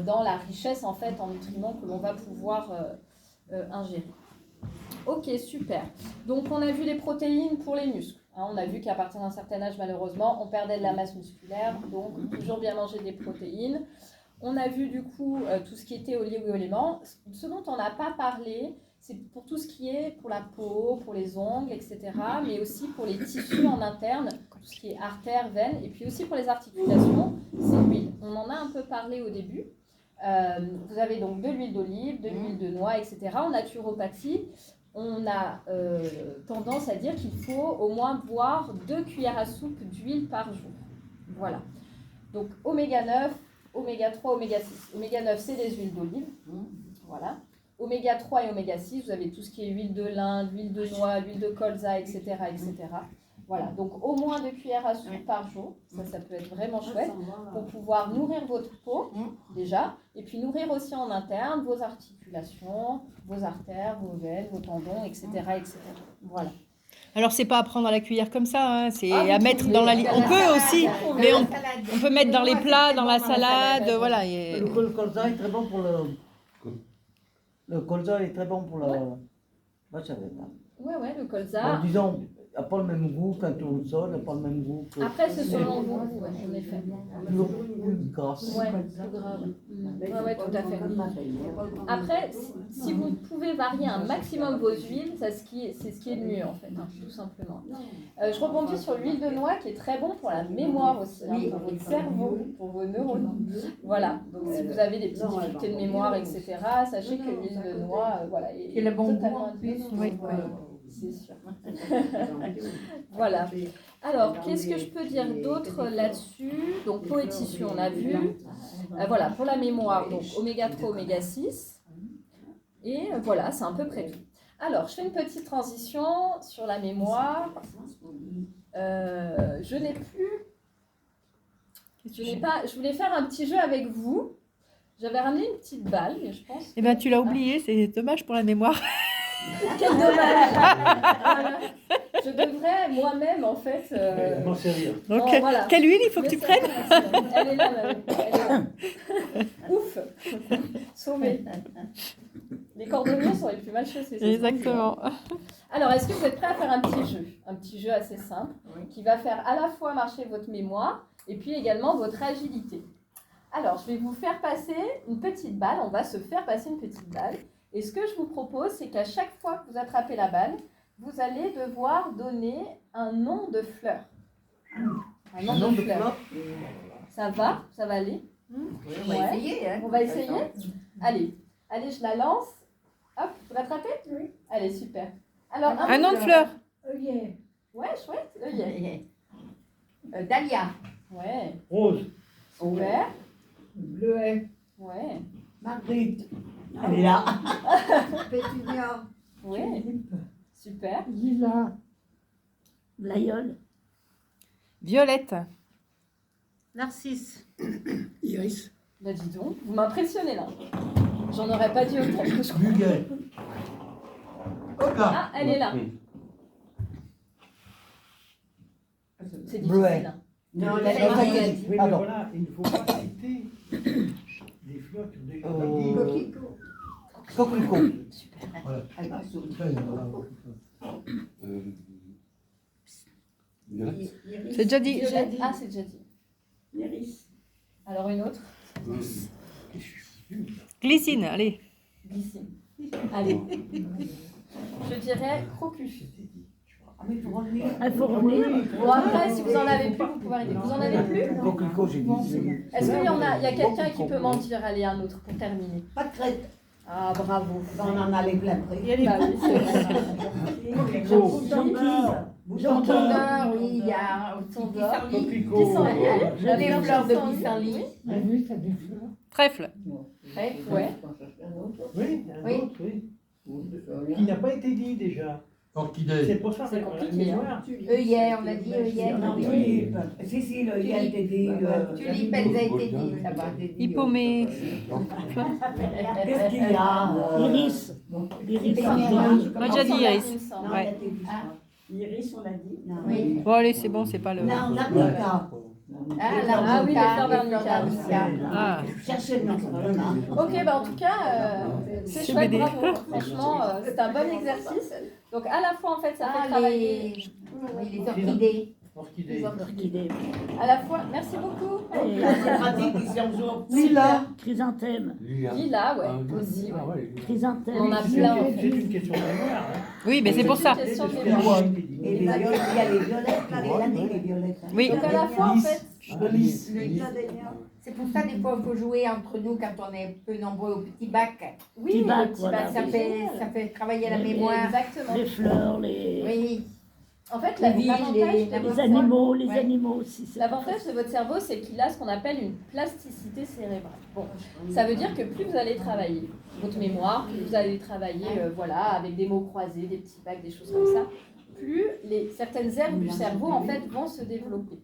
dans la richesse en fait en nutriments que l'on va pouvoir ingérer. Ok, super. Donc on a vu les protéines pour les muscles. Hein, on a vu qu'à partir d'un certain âge, malheureusement, on perdait de la masse musculaire. Donc toujours bien manger des protéines. On a vu du coup tout ce qui était oligo-éléments. Ce dont on n'a pas parlé, c'est pour tout ce qui est pour la peau, pour les ongles, etc. Mais aussi pour les tissus en interne, tout ce qui est artères, veines. Et puis aussi pour les articulations, c'est l'huile. On en a un peu parlé au début. Vous avez donc de l'huile d'olive, de l'huile de noix, etc. En naturopathie, on a tendance à dire qu'il faut au moins boire 2 cuillères à soupe d'huile par jour. Voilà. Donc oméga 9, oméga 3, oméga 6. Oméga 9, c'est les huiles d'olive. Voilà. Oméga 3 et oméga 6, vous avez tout ce qui est huile de lin, huile de noix, huile de colza, etc. etc. Voilà, donc au moins 2 cuillères à soupe par jour, ça peut être vraiment chouette pour pouvoir nourrir votre peau déjà, et puis nourrir aussi en interne vos articulations, vos artères, vos veines, vos tendons, etc. etc. Voilà. Alors c'est pas à prendre à la cuillère comme ça, hein, c'est Ah, à vous mettre pouvez, dans la dans on la peut salade, aussi, dans mais la on peut mettre dans les plats, dans la salade, voilà. Et... Le colza est très bon pour le colza est très bon pour le. Moi, je savais pas. Ouais, le colza. Bon, disons, n'a pas le même goût quand on le sort, il n'a pas le même goût que. Après, c'est selon vous, ouais, en effet. Plus grasse. Ouais, plus grave. Ouais, tout à fait. Après, si vous pouvez varier un maximum vos huiles, c'est ce qui est le mieux en fait, hein, tout simplement. Je rebondis sur l'huile de noix qui est très bon pour la mémoire aussi, hein, pour votre cerveau, pour vos neurones. Voilà, donc si vous avez des petites difficultés de mémoire, etc., sachez que l'huile de noix, voilà, est le bon goût totalement en plus. Oui. c'est sûr. Voilà. Alors, qu'est-ce que je peux dire d'autre là-dessus? Donc, peau et tissu, on a vu. Voilà, pour la mémoire, donc oméga 3, oméga 6. Et voilà, c'est à peu près tout. Alors, je fais une petite transition sur la mémoire. Je n'ai plus... Je voulais faire un petit jeu avec vous. J'avais ramené une petite balle, mais je pense... Eh bien, tu l'as oublié, c'est dommage pour la mémoire. Quel dommage. Voilà. Je devrais moi-même, en fait... M'en servir. Donc, bon, voilà. quelle huile il faut que tu Mais prennes? elle est là, elle est là. Ouf. Sauvé. Les cordonniers sont les plus mal chaussés. c'est Exactement. ce que je dis. Alors, est-ce que vous êtes prêts à faire un petit jeu? Un petit jeu assez simple, qui va faire à la fois marcher votre mémoire et puis également votre agilité. Alors, je vais vous faire passer une petite balle. On va se faire passer une petite balle. Et ce que je vous propose, c'est qu'à chaque fois que vous attrapez la balle, vous allez devoir donner un nom de fleur. Un nom de fleur. Ça va? Ça va aller? On va essayer. Hein. On va essayer? Allez, je la lance. Hop, vous rattrapez? Oui. Allez, super. Alors, Un nom de fleur. Ouais, chouette. Œillet. Dahlia. Ouais. Rose. Super. Bleuet. Ouais. Marguerite. Elle est là. Pétunia. Ouais. Super. Lila. L'aïeul. Violette. Narcisse. Iris. Bah dis donc, vous m'impressionnez là. J'en aurais pas dit autant que je crois. Muguet. Ah, elle est là. C'est difficile. Bleuet. hein. Non, Elle elle est est là. là. Oui, mais Pardon. voilà, il ne faut pas citer des fleurs qui ont déjà été Coquelicot. Coquelicot. Voilà. Elle va sauter. C'est déjà dit. Violette. Ah, c'est déjà dit. Iris. Alors une autre. Glycine, allez. Glycine. Allez. Je dirais crocus. Ah, mais pour revenir. Il faut revenir. Bon après, si vous en avez plus, vous pouvez arrêter. Vous en avez plus? Coquelicot, j'ai dit. Est-ce qu'il y en a, il y a quelqu'un qui peut m'en dire? Allez, un autre pour terminer. Pas de crête. Ah, bravo. On en avait plein près. Bah oui, c'est vrai. Bouton d'or, oui, il y a Bouton aussi d'or. pissenlit. Coquelicot. La Des fleur fleurs de pissenlit. pissenlit. Trèfle. Ouais. Oui, il y en a Oui. d'autres, oui. Qui n'a pas été dit déjà. Orchidée. C'est pour ça C'est que compliqué, la hein. mémoire. Œillet, on a dit œillet. Non, tulipe. Si, le il a été dit. Tulipe, elle a été dit là-bas. Hippomée. Qu'est-ce qu'il y a Iris. Iris. On a déjà dit Iris. Il me semble. Non, Ouais. elle a été dit. Iris, on l'a dit. Non. Oui. Bon, allez, c'est bon, c'est pas le. Non, l'arnica. Ah, oui, les fleurs d'arnica. Ah. Cherchez le nom. Voilà. Ok, bah en tout cas, c'est C'est chouette, BD. bravo. Franchement, c'est un bon exercice. Donc à la fois, en fait, ça fait Ah, travailler les orchidées. Orchidée. les orchidées. À la fois, merci beaucoup. C'est pratique ici en jour. Lila. Chrysanthème. Lila, ouais, aussi. Ouais. Chrysanthème. On en a C'est plein. En c'est fait. une question de mémoire. hein. Oui, mais c'est pour ça. C'est une question de C'est mémoire. ce qui a été dit. Et les violettes, il y a les violettes, là, les années, les violettes. Oui. Donc à la fois, en fait, C'est pour ça, des fois, il faut jouer entre nous quand on est peu nombreux au petit bac. oui, Petit bac, le petit voilà. bac, Ça c'est fait, génial. ça fait travailler la mémoire. Exactement. Les fleurs, les, Oui. En fait, Les villes, l'avantage les- de les votre les animaux, les Ouais. animaux aussi. c'est L'avantage de votre cerveau, c'est qu'il a ce qu'on appelle une plasticité cérébrale. Bon, ça veut dire que plus vous allez travailler votre mémoire, plus vous allez travailler voilà, avec des mots croisés, des petits bacs, des choses comme ça, plus certaines aires du cerveau en fait, vont se développer.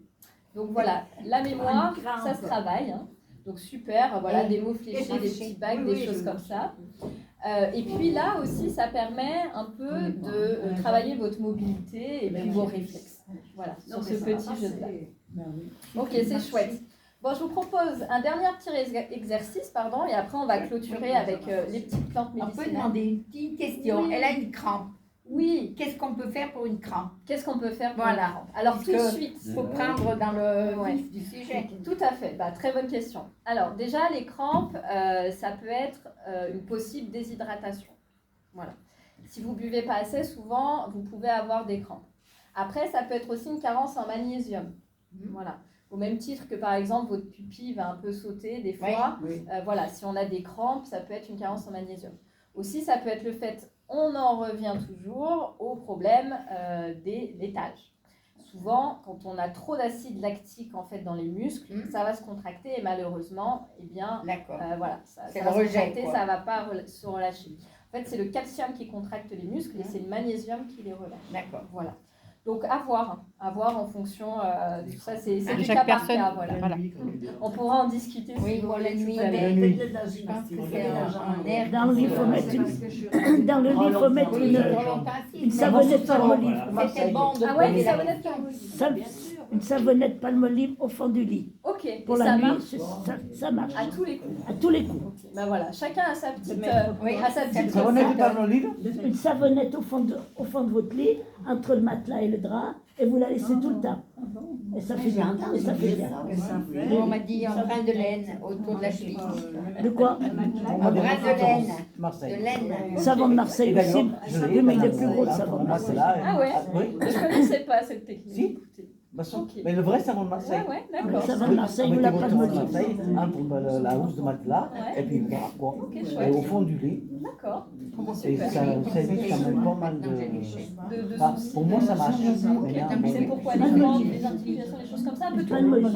Donc voilà, la mémoire, ça se travaille. Hein. Donc super, voilà, des mots fléchés, des petits bacs, des choses comme ça. Et puis là aussi, ça permet un peu de travailler votre mobilité et puis vos réflexes. Voilà, sur ce petit jeu-là. Ok, c'est chouette. Bon, je vous propose un dernier petit exercice, pardon, et après on va clôturer avec les petites plantes On peut médicinales. demander une petite question. Oui. Elle a une crampe. Oui, Qu'est-ce qu'on peut faire pour une crampe? qu'est-ce qu'on peut faire pour Voilà. une crampe? Alors Parce tout de que suite, Il faut prendre dans le Ouais. vif du sujet. tout à fait, bah, très bonne question. Alors déjà, les crampes, ça peut être une possible déshydratation. Voilà. Si vous buvez pas assez souvent, vous pouvez avoir des crampes. Après, ça peut être aussi une carence en magnésium. Voilà. Au même titre que par exemple, votre pupille va un peu sauter des fois. Oui. Voilà, si on a des crampes, ça peut être une carence en magnésium. Aussi, ça peut être le fait, on en revient toujours au problème des laitages. Souvent, quand on a trop d'acide lactique en fait dans les muscles, ça va se contracter et malheureusement, eh bien, D'accord. voilà, ça C'est va le se rejet, contracter, quoi. ça va pas se relâcher. En fait, c'est le calcium qui contracte les muscles et c'est le magnésium qui les relâche. D'accord. Voilà. Donc, à voir en fonction de ça, c'est De du chaque cas par personne. cas. Voilà. Voilà. On pourra en discuter Oui, si vous moi, voulez. la nuit, tout à l'heure. La nuit. Je pense que c'est un nerf. Dans le lit, il faut mettre dans le lit, il faut mettre Oui, une savonnette palmolive. C'était bon de Ah ouais, poser une la savonnette question. Une savonnette palmolive au fond du lit. Ok, et Pour ça la nuit, marche ça marche. à tous les coups. À tous les coups. Ok, ben voilà, chacun a sa petite, Oui, a sa petite Ça va recette. pas dans le livre? Une savonnette au fond de votre lit, entre le matelas et le drap, et vous la laissez tout le temps. Et ça fait bien. Et ça fait bien. On m'a dit un brin de laine autour de la cheville. De quoi? Un brin de laine. De Marseille. laine. Savon de Marseille aussi. Oui, mais il est plus gros le savon de Marseille. Ah ouais, Oui. je connaissais pas cette technique. Si. Écoutez. Ok. Mais le vrai savon de Marseille. Ouais, Le d'accord. savon de Marseille, vous la Mettez votre savon de palmolive. Marseille entre la housse de matelas Ouais. et puis voilà quoi. Ok, Et chouette. au fond du lit. D'accord. Et Super. ça évite quand même pas mal de. De Enfin, soucis. pour moi ça marche. C'est pourquoi les crampes, les articulations, les choses comme ça, un peu tout. Palmolive.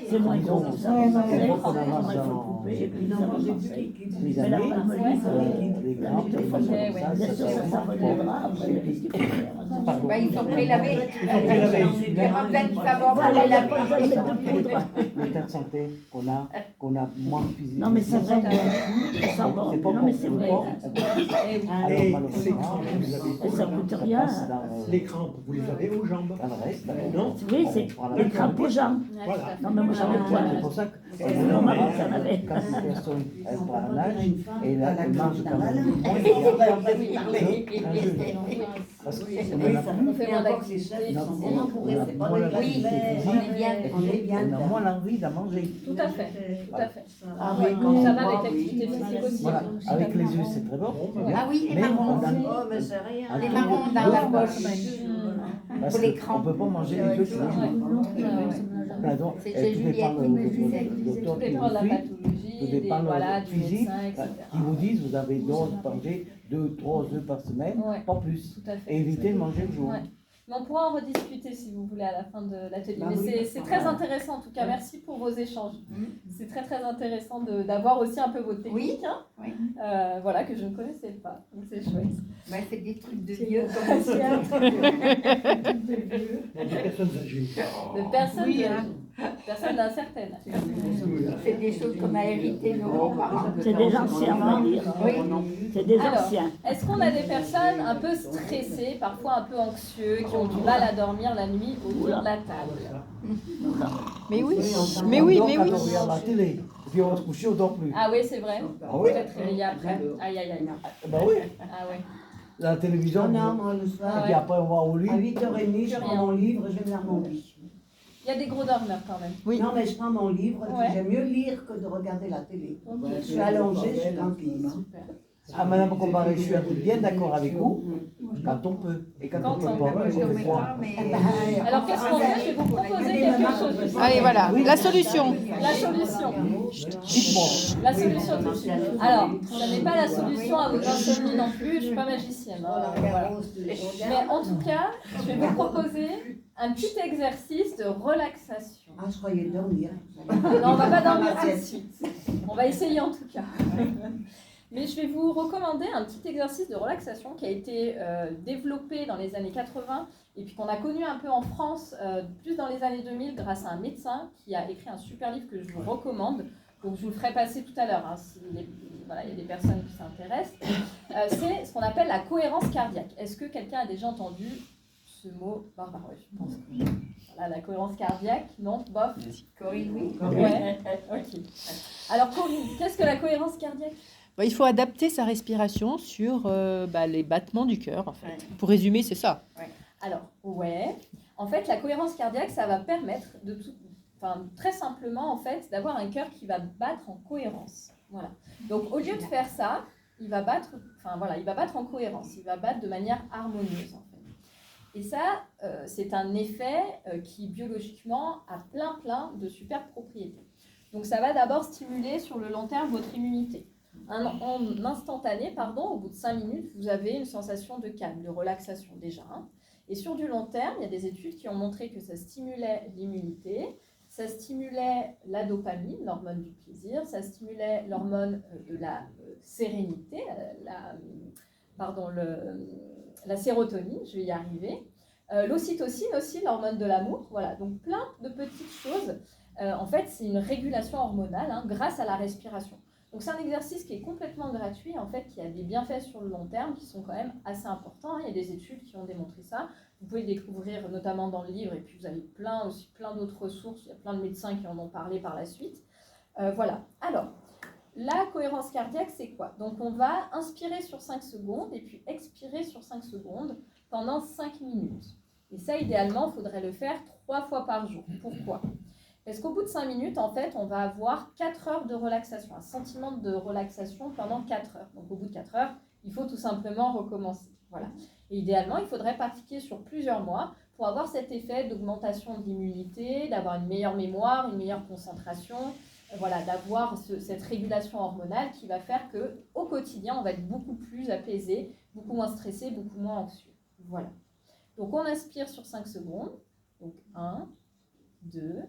C'est moins gros. Disons, Ça, il faut il qu'on faut avance le dans couper, et puis le savon de Marseille. les Mais la années. palmolive, Les grappes, les bien façons ouais. comme ça. bien sûr, ça ça- savonnera. Après, qu'est-ce qu'il faut faire? Pardon. Bah, il faut prélaver. Il y aura plein de savons pour Voilà, il n'y a prélaver. pas besoin de mettre de poudre. L'état de santé qu'on a moins physique. Non, mais c'est vrai que ça sent bon. C'est pas Non, mais bon c'est pour le vrai. corps. Eh oui. Alors Et ces malheureusement, crampes, vous avez Et ça coûte ça rien. passe dans les crampes, vous les avez aux jambes? dans le reste. Non? Oui, c'est les crampes aux jambes. Ouais, Voilà. tout à fait. Non, mais moi j'en ai C'est point. pour ça que C'est normal qu'il y en avait. quand une personne elle prend un âge et là, elle mange quand même moins parce que On fait moins d'activité. Oui, on est bien. on a moins l'envie d'en manger. Tout à fait, tout à fait. Ah Ouais, oui, ça va avec l'activité physique aussi. Voilà, avec les œufs c'est très bon. c'est bien. Ah oui, les Mais marrons. on a- Oh, mais c'est rien. un Les tout- marrons dans la poche. parce pour les que crampes. on peut pas manger les œufs tous les jours. Pardon, C'est tout Juliette dépend qui me du disait. docteur Tout qui dépend de la vous suit. pathologie, Tout dépend voilà, du du physique, médecin, etc. qui vous disent vous avez le droit de manger 2-3 œufs par semaine, Ouais. pas plus. Tout à fait. Et évitez de manger le jour. Ouais. Mais on pourra en rediscuter si vous voulez à la fin de l'atelier. Bah Mais oui. c'est très intéressant en tout cas. Merci pour vos échanges. C'est très très intéressant d'avoir aussi un peu votre technique. Oui. Hein. Oui. Voilà, que je ne connaissais pas. Donc c'est chouette. Bah, c'est des trucs de vieux comme le sien. Des personnes âgées. De personnes, Oui, hein. personnes d'un certain âge. C'est des choses qu'on a héritées de nos grands-parents. C'est des anciens, on va dire. Oui. C'est des Alors, anciens. est-ce qu'on a des personnes un peu stressées, parfois un peu anxieux, qui ont du mal à dormir la nuit autour de la table? Mais oui, On mais oui, dort mais quand oui. on regarde la télé. Et puis on va se coucher, on dort plus. Ah oui, c'est vrai. Ah Vous oui. êtes réveillé après. Aïe, aïe, aïe. Bah oui, Ah ouais. la télévision. Non, moi le Et soir, puis après on va au lit. à 8h30, je prends mon livre et je vais vers mon lit. Il y a des gros dormeurs quand même. Oui. Non, mais je prends mon livre et puis Ouais. j'aime mieux lire que de regarder la télé. Ok. Je suis allongée, je suis tranquille. Super. Ah, Madame Combaré, je suis bien d'accord avec vous, quand on peut. Et quand on peut pas, on fait quoi? Alors qu'est-ce qu'on fait? Je vais vous proposer quelque chose. Allez, voilà, la solution. La solution. Dites-moi. La solution tout de suite. Alors, ça n'est pas la solution à votre insomnie non plus, je ne suis pas magicienne. Hein, voilà. Mais en tout cas, je vais vous proposer un petit exercice de relaxation. Ah, je croyais dormir. Non, on va pas dormir tout de suite. On va essayer en tout cas. Mais je vais vous recommander un petit exercice de relaxation qui a été développé dans les années 80 et puis qu'on a connu un peu en France plus dans les années 2000 grâce à un médecin qui a écrit un super livre que je vous recommande. Donc je vous le ferai passer tout à l'heure hein, si voilà, il y a des personnes qui s'intéressent. C'est ce qu'on appelle la cohérence cardiaque. Est-ce que quelqu'un a déjà entendu ce mot barbare? Ouais, je pense que voilà, la cohérence cardiaque, non? Bof? Corinne, oui. Ouais, ok. Alors, qu'est-ce que la cohérence cardiaque? Il faut adapter sa respiration sur les battements du cœur, en fait. Ouais. Pour résumer, c'est ça. Alors, ouais. En fait, la cohérence cardiaque, ça va permettre très simplement, en fait, d'avoir un cœur qui va battre en cohérence. Voilà. Donc, au lieu de faire ça, il va battre en cohérence. Il va battre de manière harmonieuse, en fait. Et ça, c'est un effet qui, biologiquement, a plein de super propriétés. Donc, ça va d'abord stimuler sur le long terme votre immunité. En instantané, au bout de 5 minutes, vous avez une sensation de calme, de relaxation déjà. Et sur du long terme, il y a des études qui ont montré que ça stimulait l'immunité, ça stimulait la dopamine, l'hormone du plaisir, ça stimulait l'hormone de la sérénité, la sérotonine, je vais y arriver. L'ocytocine aussi, l'hormone de l'amour. Voilà, donc plein de petites choses. En fait, c'est une régulation hormonale grâce à la respiration. Donc c'est un exercice qui est complètement gratuit, en fait, qui a des bienfaits sur le long terme qui sont quand même assez importants. Il y a des études qui ont démontré ça. Vous pouvez le découvrir notamment dans le livre, et puis vous avez plein d'autres ressources. Il y a plein de médecins qui en ont parlé par la suite. Voilà. Alors, la cohérence cardiaque, c'est quoi? Donc on va inspirer sur 5 secondes et puis expirer sur 5 secondes pendant 5 minutes. Et ça, idéalement, il faudrait le faire 3 fois par jour. Pourquoi? Parce qu'au bout de 5 minutes, en fait, on va avoir 4 heures de relaxation, un sentiment de relaxation pendant 4 heures. Donc au bout de 4 heures, il faut tout simplement recommencer. Voilà. Et idéalement, il faudrait pratiquer sur plusieurs mois pour avoir cet effet d'augmentation de l'immunité, d'avoir une meilleure mémoire, une meilleure concentration, d'avoir cette régulation hormonale qui va faire qu'au quotidien, on va être beaucoup plus apaisé, beaucoup moins stressé, beaucoup moins anxieux. Voilà. Donc on inspire sur 5 secondes. Donc 1, 2,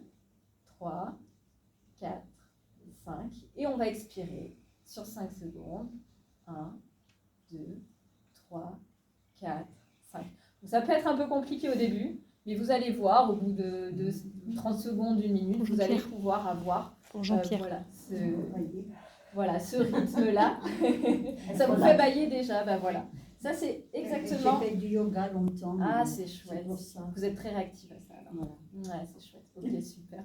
3, 4, 5. Et on va expirer sur 5 secondes. 1, 2, 3, 4, 5. Donc ça peut être un peu compliqué au début, mais vous allez voir, au bout de 30 secondes, 1 minute, vous allez pouvoir avoir ce rythme-là. Ça vous fait bailler déjà, voilà. Ça, c'est exactement... J'ai fait du yoga longtemps. Ah, c'est chouette. Pour ça. Vous êtes très réactif à ça, alors. Voilà. Ouais, c'est chouette. Ok, super.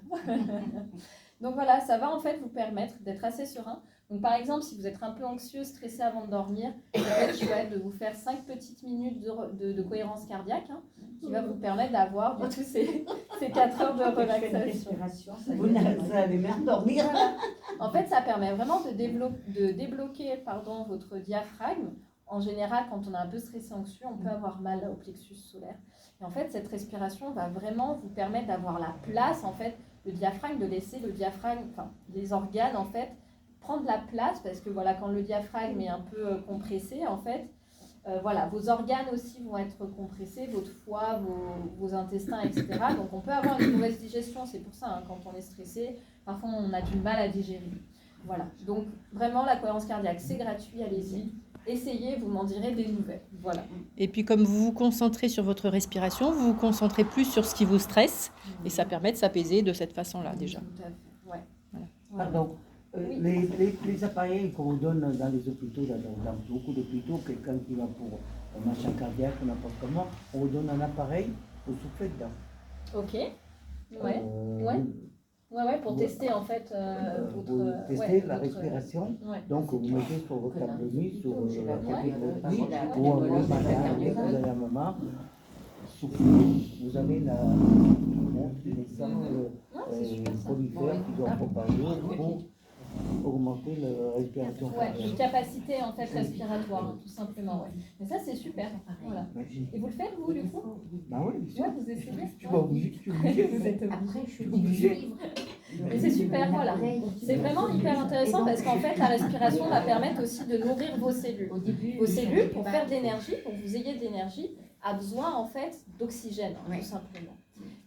Donc voilà, ça va en fait vous permettre d'être assez serein. Donc par exemple, si vous êtes un peu anxieux, stressé avant de dormir, ça va être chouette de vous faire 5 petites minutes de cohérence cardiaque qui va vous permettre d'avoir du coup ces 4 heures de relaxation. Vous n'allez même dormir. Voilà. En fait, ça permet vraiment de débloquer votre diaphragme. En général, quand on est un peu stressé, anxieux, on peut avoir mal au plexus solaire. Et en fait, cette respiration va vraiment vous permettre d'avoir la place, en fait, le diaphragme, de laisser le diaphragme, les organes, en fait, prendre la place, parce que voilà, quand le diaphragme est un peu compressé, en fait, vos organes aussi vont être compressés, votre foie, vos intestins, etc. Donc on peut avoir une mauvaise digestion, c'est pour ça, quand on est stressé, parfois on a du mal à digérer. Voilà, donc vraiment la cohérence cardiaque, c'est gratuit, allez-y. Essayez, vous m'en direz des nouvelles. Voilà. Et puis comme vous vous concentrez sur votre respiration, vous vous concentrez plus sur ce qui vous stresse et ça permet de s'apaiser de cette façon-là déjà. Tout à fait, ouais. Voilà. Pardon. Les appareils qu'on donne dans les hôpitaux, dans beaucoup d'hôpitaux, quelqu'un qui va pour un machin cardiaque, n'importe comment, on vous donne un appareil pour souffler dedans. Ok. Ouais, pour tester en fait pour tester la respiration. Ouais. Donc vous mettez sur votre table de nuit, sur la table de nuit, ou un bon matin, dès que vous avez un moment, soufflez, vous avez la prolifère qui doit propager pour augmenter la respiration. Ouais, une capacité en fait respiratoire, tout simplement. Ouais. Mais ça c'est super. Voilà. Et vous le faites vous du coup? Bah oui, bien sûr. Ouais, vous essayez. Je suis pas obligé. Je suis obligé. Vous êtes Après, je suis obligée. Mais c'est super, voilà. C'est vraiment hyper intéressant parce qu'en fait, la respiration va permettre aussi de nourrir vos cellules. Vos cellules, pour faire de l'énergie, pour que vous ayez de l'énergie, a besoin en fait d'oxygène, tout simplement.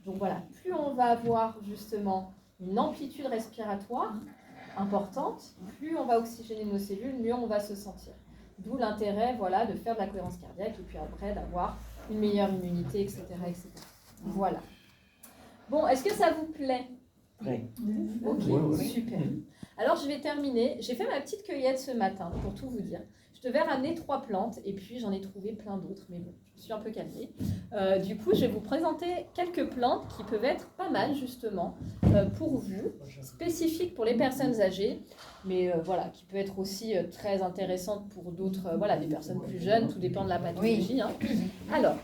Donc voilà, plus on va avoir justement une amplitude respiratoire importante, plus on va oxygéner nos cellules, mieux on va se sentir. D'où l'intérêt, voilà, de faire de la cohérence cardiaque et puis après d'avoir une meilleure immunité, etc., etc. Voilà. Bon, est-ce que ça vous plaît? Ouais. Ok, super. Alors je vais terminer. J'ai fait ma petite cueillette ce matin, pour tout vous dire. Je devais ramener 3 plantes et puis j'en ai trouvé plein d'autres, mais bon, je me suis un peu calmée. Du coup, je vais vous présenter quelques plantes qui peuvent être pas mal justement pour vous, spécifiques pour les personnes âgées, mais voilà, qui peut être aussi très intéressante pour d'autres, voilà, des personnes plus jeunes, tout dépend de la pathologie. Hein. Alors,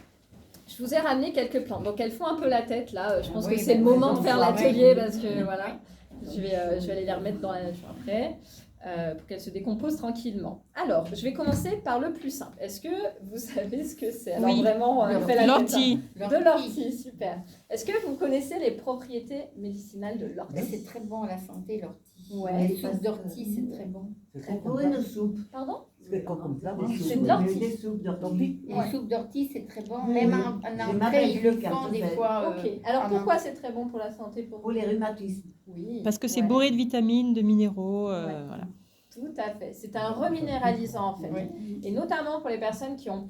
je vous ai ramené quelques plantes, donc elles font un peu la tête là, je pense que c'est le moment de faire l'atelier parce que voilà, je vais aller les remettre dans la nature après. Pour qu'elle se décompose tranquillement. Alors, je vais commencer par le plus simple. Est-ce que vous savez ce que c'est? Alors vraiment, on fait la L'ortie. de l'ortie, super. Est-ce que vous connaissez les propriétés médicinales de Mais l'ortie? c'est très bon à la santé, l'ortie. Ouais. Les soupes d'ortie, c'est très bon. C'est Oui, une soupe. Pardon? C'est quoi comme ça? C'est de l'ortie. Des soupes d'ortie. Et les soupes d'ortie, c'est très bon. Oui, Même oui. en J'ai entrée, ma ils le belle-fille qui a font tout des fait. fois. Ok. Alors en pourquoi c'est très bon pour la santé pour Pour vous? les rhumatismes. Oui. Parce que c'est Ouais. bourré de vitamines, de minéraux. Ouais. Voilà. Tout à fait. C'est un reminéralisant en fait. Oui. Et notamment pour les personnes qui ont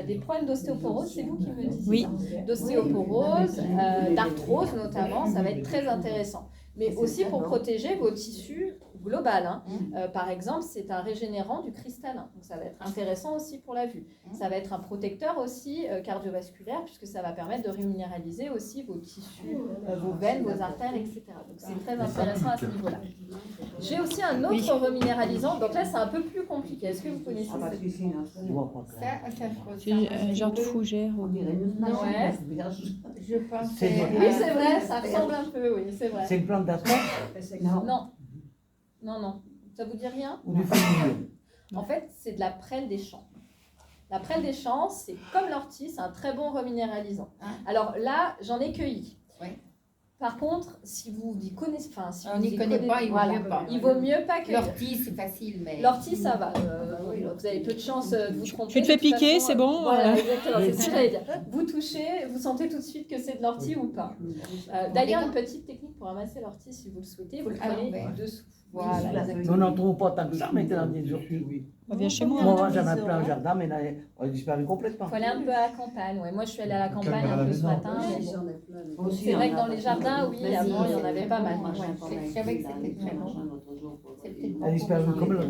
des problèmes d'ostéoporose, c'est vous qui me dites Oui. ça. D'ostéoporose, d'arthrose notamment, ça va être très intéressant. Mais C'est aussi très pour bon. protéger vos tissus global. Hein. Par exemple, c'est un régénérant du cristallin. Donc ça va être intéressant aussi pour la vue. Ça va être un protecteur aussi cardiovasculaire puisque ça va permettre de reminéraliser aussi vos tissus, vos veines, vos artères, etc. Donc c'est très intéressant à ce niveau-là. J'ai aussi un autre reminéralisant. Donc là, c'est un peu plus compliqué. Est-ce que vous connaissez Ah bah cette... si, si, non, Je vois pas clair. C'est un genre de fougère. On dirait une Ouais. Je pense C'est que- vrai. Oui, c'est vrai, ça ressemble un peu, oui, c'est vrai. C'est une plante d'asthme Non. Non, non, non. Ça vous dit rien? ou du fumigène? En fait, c'est de la prêle des champs. La prêle des champs, c'est comme l'ortie, c'est un très bon reminéralisant. Ah. Alors là, j'en ai cueilli. Oui. Par contre, si vous y connaissez, enfin, si On vous n'y y connaît pas, il vaut mieux pas. Il vaut mieux pas cueillir. L'ortie, c'est facile, mais. L'ortie, ça va. Vous avez peu de chances de vous tromper. Tu te fais De toute piquer, façon, c'est bon, Voilà, exactement. C'est ce que j'allais dire. Vous touchez, vous sentez tout de suite que c'est de l'ortie ou pas. D'ailleurs, une petite technique pour ramasser l'ortie, si vous le souhaitez, vous le Ah, prenez ouais. dessous. Sous Voilà, la exactement. On n'en trouve pas tant que ça, mais dans des orties. Viens chez moi. Moi, j'en ai plein au jardin, mais là, on a disparu complètement. Il faut aller un peu à la campagne. Ouais. Moi, je suis allée à la campagne Calme à un la peu ce maison. matin. mais c'est vrai que dans les jardins, oui, avant, il y en avait pas mal. Ouais. Je savais que c'était très bon. C'est peut-être Elle a disparu comme l'autre.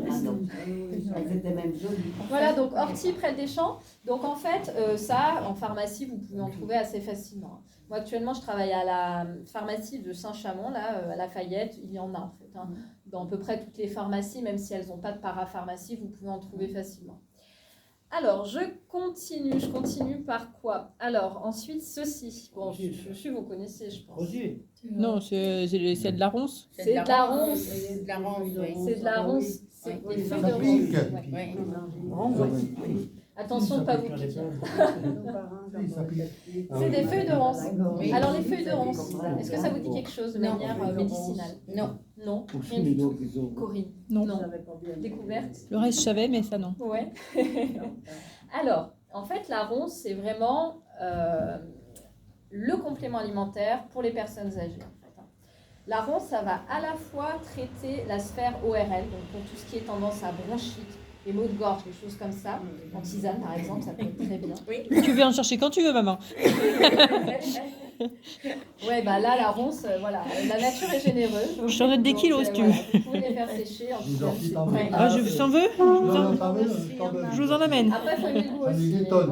Elles étaient même jolies. Voilà, donc ortie, prêle des champs. Donc en fait, ça, en pharmacie, vous pouvez en trouver assez facilement. Moi, actuellement, je travaille à la pharmacie de Saint-Chamond, là, à Lafayette. Il y en a en fait. Hein. Dans à peu près toutes les pharmacies, même si elles n'ont pas de parapharmacie, vous pouvez en trouver facilement. Alors, je continue par quoi? Alors, ensuite, ceci. Bon, je vous connaissez, je pense. Rosier. Non, c'est de la ronce. C'est de la ronce. C'est de la ronce, oui. C'est de la ronce. C'est Oui. des feuilles Ça de pique. ronce. Ouais. Oui. Attention de ne pas vous piquer. Ça pique. C'est des feuilles de ronce. Oui. Alors, les feuilles de ronce, est-ce que ça vous dit quelque chose de Non. manière médicinale? Non. Non. Ou Rien du tout. qu'ils ont. Corinne? Non. Découverte? Le reste, je savais, mais ça, non. Ouais. Alors, en fait, la ronce, c'est vraiment le complément alimentaire pour les personnes âgées. En fait, hein. La ronce, ça va à la fois traiter la sphère ORL, donc pour tout ce qui est tendance à bronchite, les maux de gorge, les choses comme ça. En tisane, par exemple, ça peut être très bien. Tu veux en chercher quand tu veux, maman. Ouais, bah là, la ronce, voilà, la nature est généreuse. Je t'en donne des Donc, kilos, si tu voilà, veux. vous pouvez les faire sécher en Vous tisane, en c'est faites un très peu. Ah, grave. je t'en veux Je vous en amène. Après, il faut aimer le goût J'en ai aussi. des mais tonnes.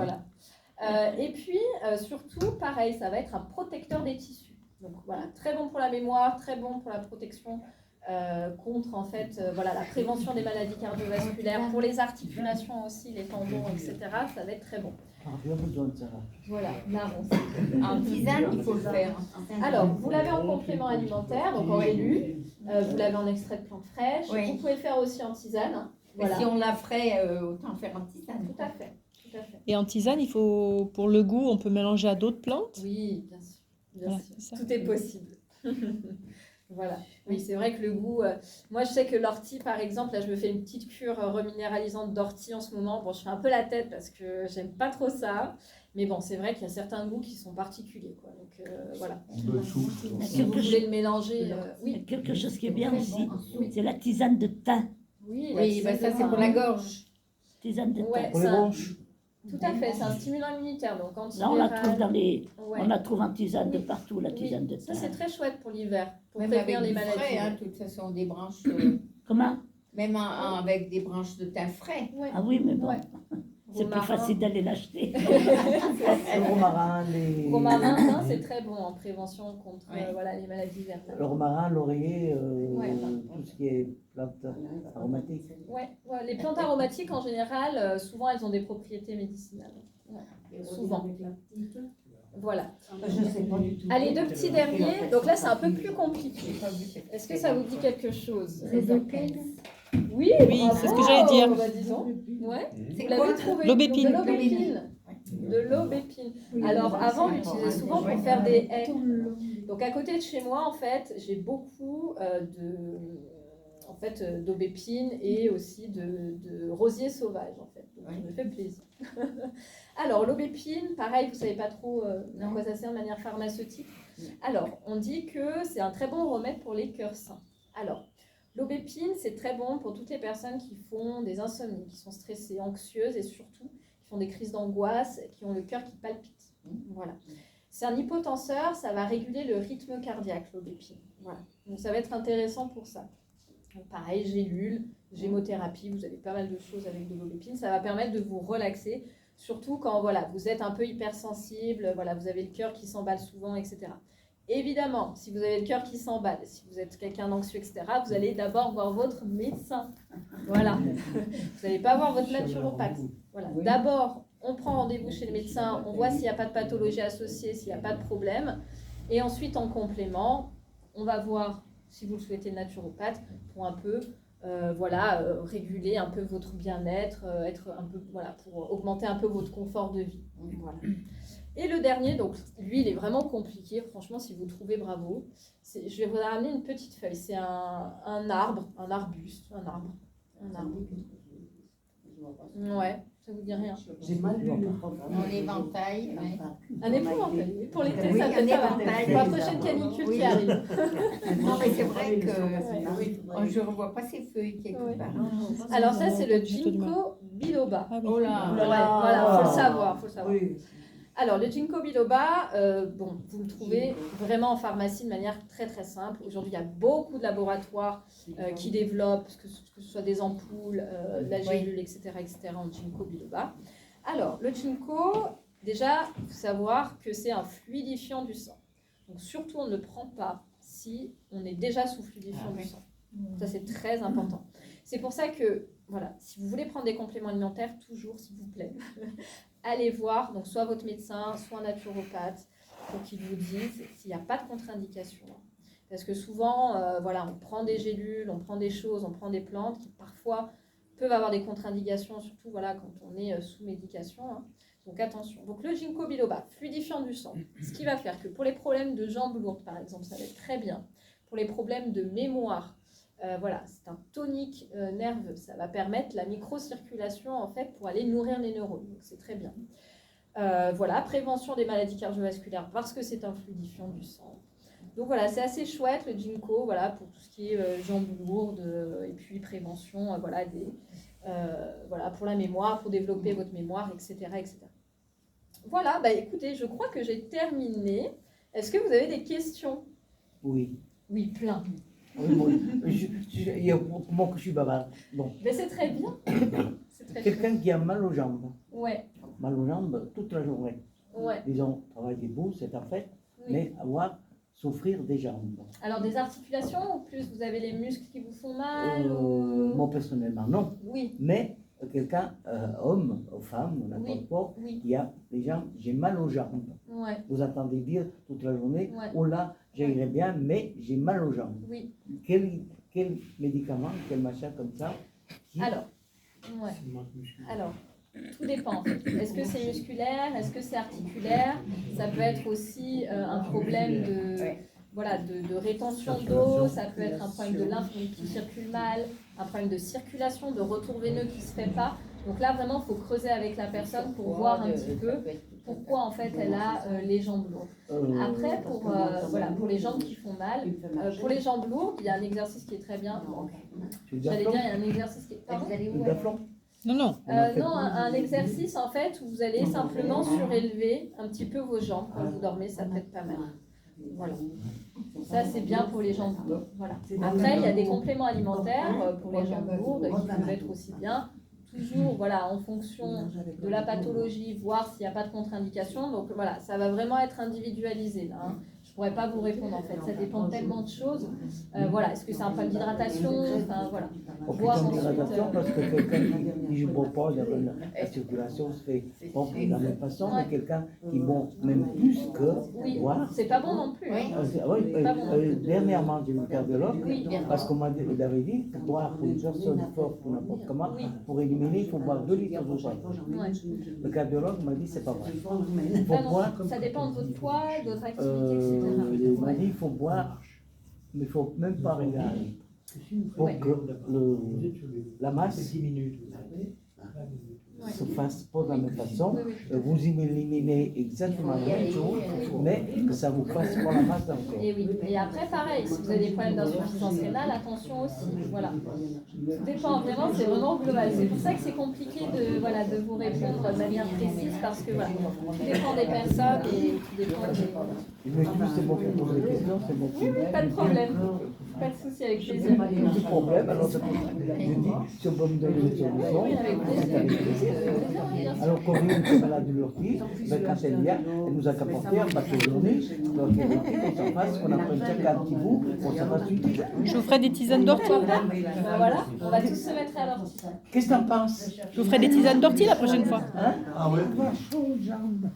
Voilà. Et puis, surtout, pareil, ça va être un protecteur des tissus. Donc voilà, très bon pour la mémoire, très bon pour la protection contre, en fait, voilà, la prévention des maladies cardiovasculaires, pour les articulations aussi, les tendons, etc. Ça va être très bon. Ah, il y a besoin de ça. Voilà, la ronce. En tisane, il faut le faire. Alors, vous l'avez en complément alimentaire, donc en élu. Vous l'avez en extrait de plantes fraîches. Oui. Vous pouvez le faire aussi en tisane. Hein. Mais Voilà. si on la ferait, autant faire en tisane. Tout à fait. Tout à fait. Et en tisane, il faut, pour le goût, on peut mélanger à d'autres plantes. Oui, bien sûr. Bien Voilà, sûr. c'est ça. Tout est possible. Voilà. Oui, c'est vrai que le goût. Moi, je sais que l'ortie, par exemple, là, je me fais une petite cure reminéralisante d'ortie en ce moment. Bon, je fais un peu la tête parce que j'aime pas trop ça. Mais bon, c'est vrai qu'il y a certains goûts qui sont particuliers, quoi. Donc, voilà. Un peu de soupe. Si vous voulez le mélanger, Il y a oui. quelque chose qui est bien aussi, c'est la tisane de thym. Oui, Oui, bah, ça c'est pour la gorge. Tisane de thym. Ouais, Pour les ça- bronches. Tout à fait, c'est un stimulant immunitaire. Donc, Là, on la antiviral. trouve dans les, Ouais. on la trouve en tisane de Oui. partout, la Oui, tisane de ça thym. c'est très chouette pour l'hiver, pour Même prévenir avec les du maladies. frais, hein, de toute façon, des branches. Comment? Même avec des branches de thym frais. Ouais. Ah oui, mais bon, Ouais. c'est plus Romarin. facile d'aller l'acheter. Le romarin, Romarin, hein, c'est très bon en prévention contre Ouais. voilà, les maladies vernales. le romarin, l'oreiller, Ouais. tout ce qui est plantes aromatiques. Ouais, ouais, les plantes aromatiques en général, souvent elles ont des propriétés médicinales. Ouais, souvent. Voilà. Je sais pas du tout. Allez, deux petits derniers. Donc là, c'est un peu plus compliqué. Est-ce que ça vous dit quelque chose? Oui, Oui, c'est ce que j'allais dire. Bah, disons. Ouais. C'est Vous l'avez trouvé. L'aubépine. De l'aubépine. De l'aubépine. Alors, avant, on l'utilisait souvent pour faire des haies. Donc, à côté de chez moi, en fait, j'ai beaucoup d'aubépine et aussi de rosiers sauvages, en fait. Donc, ça me fait plaisir. Alors, l'aubépine, pareil, vous savez pas trop à quoi ça sert de manière pharmaceutique. Alors, on dit que c'est un très bon remède pour les cœurs sains. Alors, l'aubépine, c'est très bon pour toutes les personnes qui font des insomnies, qui sont stressées, anxieuses et surtout qui font des crises d'angoisse, qui ont le cœur qui palpite. Voilà. C'est un hypotenseur, ça va réguler le rythme cardiaque, l'aubépine. Voilà. Donc ça va être intéressant pour ça. Donc, pareil, gélules, gémothérapie, vous avez pas mal de choses avec de l'aubépine. Ça va permettre de vous relaxer, surtout quand voilà, vous êtes un peu hypersensible, voilà, vous avez le cœur qui s'emballe souvent, etc. Évidemment, si vous avez le cœur qui s'emballe, si vous êtes quelqu'un d'anxieux, etc., vous allez d'abord voir votre médecin. Voilà. Vous n'allez pas voir votre naturopathe. Voilà. D'abord, on prend rendez-vous chez le médecin, on voit s'il n'y a pas de pathologie associée, s'il n'y a pas de problème. Et ensuite, en complément, on va voir, si vous le souhaitez, le naturopathe pour un peu réguler un peu votre bien-être, être un peu, voilà, pour augmenter un peu votre confort de vie. Voilà. Et le dernier, donc lui, il est vraiment compliqué. Franchement, si vous le trouvez, bravo. Je vais vous ramener une petite feuille. C'est un arbre, un arbuste, un arbre. Ouais, ça vous dit rien. J'ai mal lu le programme. On l'éventail. Ouais. Un épouvantail. Pour l'été, Oui, ça peut un être pas mal. éventail. Pour la prochaine canicule qui arrive. Non, mais c'est vrai que Ouais. je ne revois pas ces feuilles quelque Ouais. part. Alors ça, c'est le ginkgo biloba. Ah oui. Oh là. Ouais, voilà, faut le savoir, faut le savoir. Oui. Alors, le ginkgo biloba, vous le trouvez vraiment en pharmacie de manière très très simple. Aujourd'hui, il y a beaucoup de laboratoires qui développent, que ce soit des ampoules, la gélule, etc., en ginkgo biloba. Alors, le ginkgo, déjà, il faut savoir que c'est un fluidifiant du sang. Donc, surtout, on ne le prend pas si on est déjà sous fluidifiant du sang. Ça, c'est très important. C'est pour ça que, voilà, si vous voulez prendre des compléments alimentaires, toujours, s'il vous plaît, allez voir donc soit votre médecin, soit un naturopathe, pour qu'il vous dise s'il n'y a pas de contre-indication. Parce que souvent, on prend des gélules, on prend des choses, on prend des plantes qui parfois peuvent avoir des contre-indications, surtout quand on est sous médication. Hein. Donc attention. Donc le ginkgo biloba, fluidifiant du sang, ce qui va faire que pour les problèmes de jambes lourdes, par exemple, ça va être très bien. Pour les problèmes de mémoire, c'est un tonique nerveux. Ça va permettre la microcirculation en fait pour aller nourrir les neurones. Donc c'est très bien. Prévention des maladies cardiovasculaires parce que c'est un fluidifiant du sang. Donc voilà, c'est assez chouette le ginkgo, pour tout ce qui est jambes lourdes et puis prévention, pour la mémoire, pour développer votre mémoire, etc., etc. Voilà, écoutez, je crois que j'ai terminé. Est-ce que vous avez des questions? Oui. Oui, plein. Oui, moi, il y a moi que je suis bavard. Bon. Mais c'est très bien. C'est très Quelqu'un qui a mal aux jambes. Ouais, Mal aux jambes toute la journée. ouais. Disons, travail debout, c'est en fait, Oui. mais souffrir des jambes. Alors des articulations ou plus vous avez les muscles qui vous font mal ou... Moi personnellement, non. Oui, Mais quelqu'un, homme, femme, n'importe Oui. quoi, oui, qui a les jambes, j'ai mal aux jambes. ouais, Vous entendez dire toute la journée, Ouais. oh là, j'irai bien, mais j'ai mal aux jambes. oui. Quel médicament, quel machin comme ça qui- Alors, ouais. Alors, tout dépend. En fait. Est-ce que c'est musculaire? Est-ce que c'est articulaire? Ça peut être aussi un problème de rétention d'eau. Ça peut être un problème de lymphe qui circule mal, un problème de circulation, de retour veineux qui ne se fait pas. Donc là, vraiment, il faut creuser avec la personne pour voir un petit peu pourquoi en fait elle a les jambes lourdes. Après, pour les jambes qui font mal, pour les jambes lourdes, il y a un exercice qui est très bien. c'est de J'allais la dire, il y a un exercice qui est... Pardon C'est de la flamme. Non, non. non, un exercice en fait où vous allez simplement surélever un petit peu vos jambes quand vous dormez, ça peut être pas mal. Voilà. Ça, c'est bien pour les jambes lourdes. Voilà. Après, il y a des compléments alimentaires pour les jambes lourdes qui peuvent être aussi bien. Toujours, voilà, en fonction de la pathologie, voir s'il n'y a pas de contre-indication. Donc voilà, ça va vraiment être individualisé là, hein. Je ne pourrais pas vous répondre en fait, ça dépend tellement de choses. Voilà, est-ce que c'est un problème d'hydratation? Enfin voilà. Voir Aucune ensuite, dégradation parce que quelqu'un qui ne boit pas, la circulation se fait pas de la même façon, mais quelqu'un qui boit même plus que oui, boire. c'est pas bon non plus. Hein. Dernièrement, j'ai vu le cardiologue, Oui, bien. parce qu'on m'avait dit que boire pour une personne forte ou n'importe comment, Oui. pour éliminer, il faut boire 2 litres d'eau par jour. Ouais. Le cardiologue m'a dit c'est pas vrai. Il Ah faut non, boire, ça dépend de votre poids, de votre activité, etc. il m'a dit il faut boire, mais il ne faut même pas regarder. Pour Ouais. que la masse 10 minutes, vous savez. se fasse pas de la même façon, Oui, oui. vous éliminez exactement la même chose, mais que ça vous fasse pas la masse dans le corps. Et oui, et après pareil, si vous avez des problèmes d'insuffisance rénale, attention aussi, voilà. Tout dépend vraiment, c'est vraiment global. C'est pour ça que c'est compliqué de, voilà, de vous répondre de manière précise parce que voilà, tout dépend des personnes et tout dépend des... Mais plus c'est bon pour poser des questions, c'est bon. Oui, oui, pas de problème, pas de souci, avec plaisir. Plus de problème, alors je dis, si on peut me donner des solutions, Oui, avec plaisir. c'est avec plaisir. Alors Corinne, qui est malade de l'ortie, ben, quand elle vient, elle nous a qu'à porter un bateau de journée, donc on s'en fasse, qu'on apprenne chacun un petit bout, on s'en fasse utile. Je vous ferai des tisanes d'ortie. Ben voilà, on va tous se mettre à l'ortie. Qu'est-ce que t'en penses? Je vous ferai des tisanes d'ortie la prochaine fois. Ah ouais? Avoir chaud aux jambes.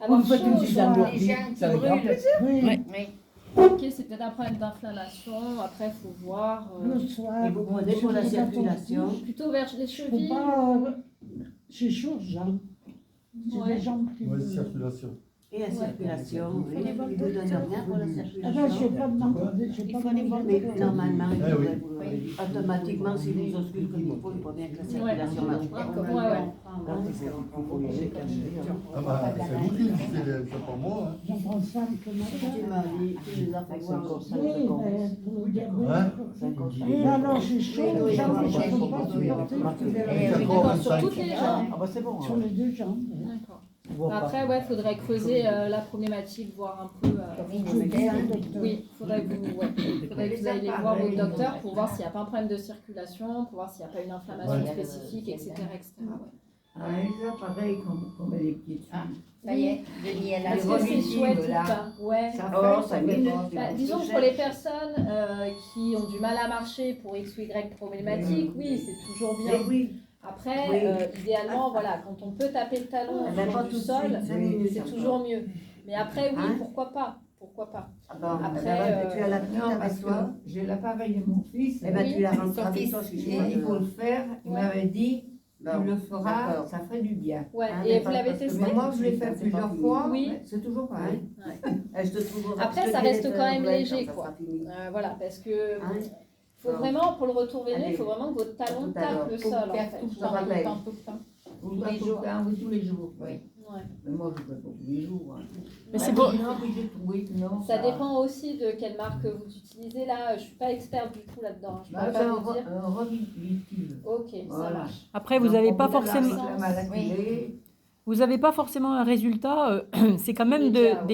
Vous faites une tisane Les d'ortie, gens qui ça va être grand brûlent. plaisir. Oui, Oui. Ok, c'est peut-être un problème d'inflammation, après il faut voir... le soir. Et vous prenez pour la je vais dans ton circulation. lit. plutôt vers les Faut chevilles. pas. J'ai chaud aux jambes. J'ai Ouais. des jambes qui. Ouais, circulation. Et la circulation, oui. Il vous donne rien pour la Ah ben, je circulation. vais pas demander. Je vais Il pas faut les demander. mais normalement, il Eh oui. devrait vous automatiquement, si vous auscultez comme il faut bien que la circulation marche bien. Ouais, ouais. Quand il faut y aller, Ah bah, c'est vous qui c'est pas moi. Hein. J'en prends 5 le matin. Tu nous as fait voir comme ça. Oui, mais pour le diabète. Hein? Et alors, j'ai chaud aux jambes. Je ne peux pas supporter. Oui, d'accord, sur toutes les jambes. Ah bah c'est bon. Sur les deux jambes. D'accord. On voit pas. Après, ouais, faudrait creuser la problématique, voir un peu. Oui, faudrait que vous ayez voir votre docteur pour voir s'il n'y a pas un problème de circulation, pour voir s'il n'y a pas une inflammation spécifique, etc. Ouais. Ah, là, pareil, comme les petites Ah, ça y est, Denis, elle a Est-ce le que c'est chouette ou là. pas? Ouais. Ça Oh, fait, ça ça minute. Bah, disons que pour les personnes qui ont du mal à marcher pour X ou Y problématique, oui, c'est toujours bien. Mais oui, Après, Oui. idéalement, voilà, quand on peut taper le talon Ah, ben, sur pas du tout de sol, suite, 5 minutes c'est encore. toujours mieux. Mais après, oui, Hein? pourquoi pas? Pourquoi pas? ah ben, Après, tu as la petite Non, parce avec que toi. j'ai l'appareil de mon fils. Eh ben, Oui, tu la son rentres avec fils, toi si tu Et veux. il faut le faire. Il Ouais. m'avait dit, Bon, tu le feras, d'accord. ça ferait du bien. Ouais, Hein, et mais vous pas l'avez parce que testé? Mais moi, je l'ai fait C'est pas plusieurs fini. fois. Oui. mais c'est toujours pareil. Je te trouve Après, ça reste quand même léger, quoi. Fini. Voilà, parce que Hein? faut vraiment, pour le retour veineux, il Allez. faut vraiment que votre talon À tout à l'heure. tape le Faut sol, en faire fait. tout le Genre, temps. tout le temps, tout le temps. Tous les jours. Oui, tous les jours. Oui. Ouais. Mais moi, je ne fais pas tous les jours. Hein. Mais c'est bon. Non, oui, oui, non, Ça dépend aussi de quelle marque vous utilisez là. Je suis pas experte du tout là-dedans. Je Bah, pourrais c'est pas un vous dire. revivitive. Ok, ça Voilà. marche. Après, vous n'avez pas forcément. Vous n'avez pas forcément un résultat, c'est quand même Immédiat,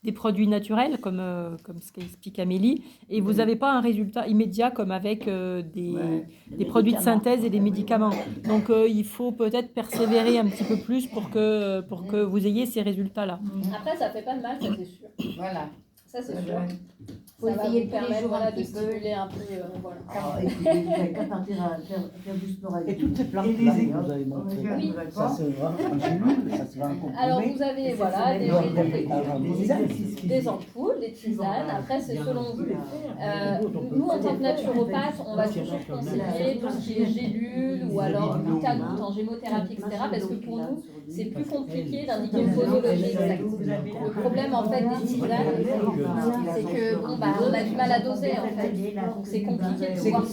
des produits naturels, comme ce qu'explique Amélie, et vous n'avez pas un résultat immédiat comme avec des produits de synthèse et des médicaments. Donc il faut peut-être persévérer un petit peu plus pour que vous ayez ces résultats-là. Après, ça fait pas de mal, ça c'est sûr. Voilà. Ça c'est sûr. Faut Ça va essayer vous tous les permettre jours un voilà, de petit peu. stimuler un peu. Voilà. Ah, et puis, vous n'avez qu'à partir à faire du sport avec Et toutes ces lui. plantes Et là les que vous avez montrées, Oui. ça se vend en gélule, ça se vend en comprimé. Alors vous avez voilà, des, Des des ampoules, des tisanes, après c'est selon vous. Nous en tant que naturopathe, on va toujours conseiller tout ce qui est gélule ou alors glutamate en gémothérapie, etc. Parce que pour nous, c'est plus compliqué d'indiquer une posologie exacte. Le problème en fait des tisanes, c'est que bon, bah, on a du mal à doser en fait. Donc c'est compliqué de voir.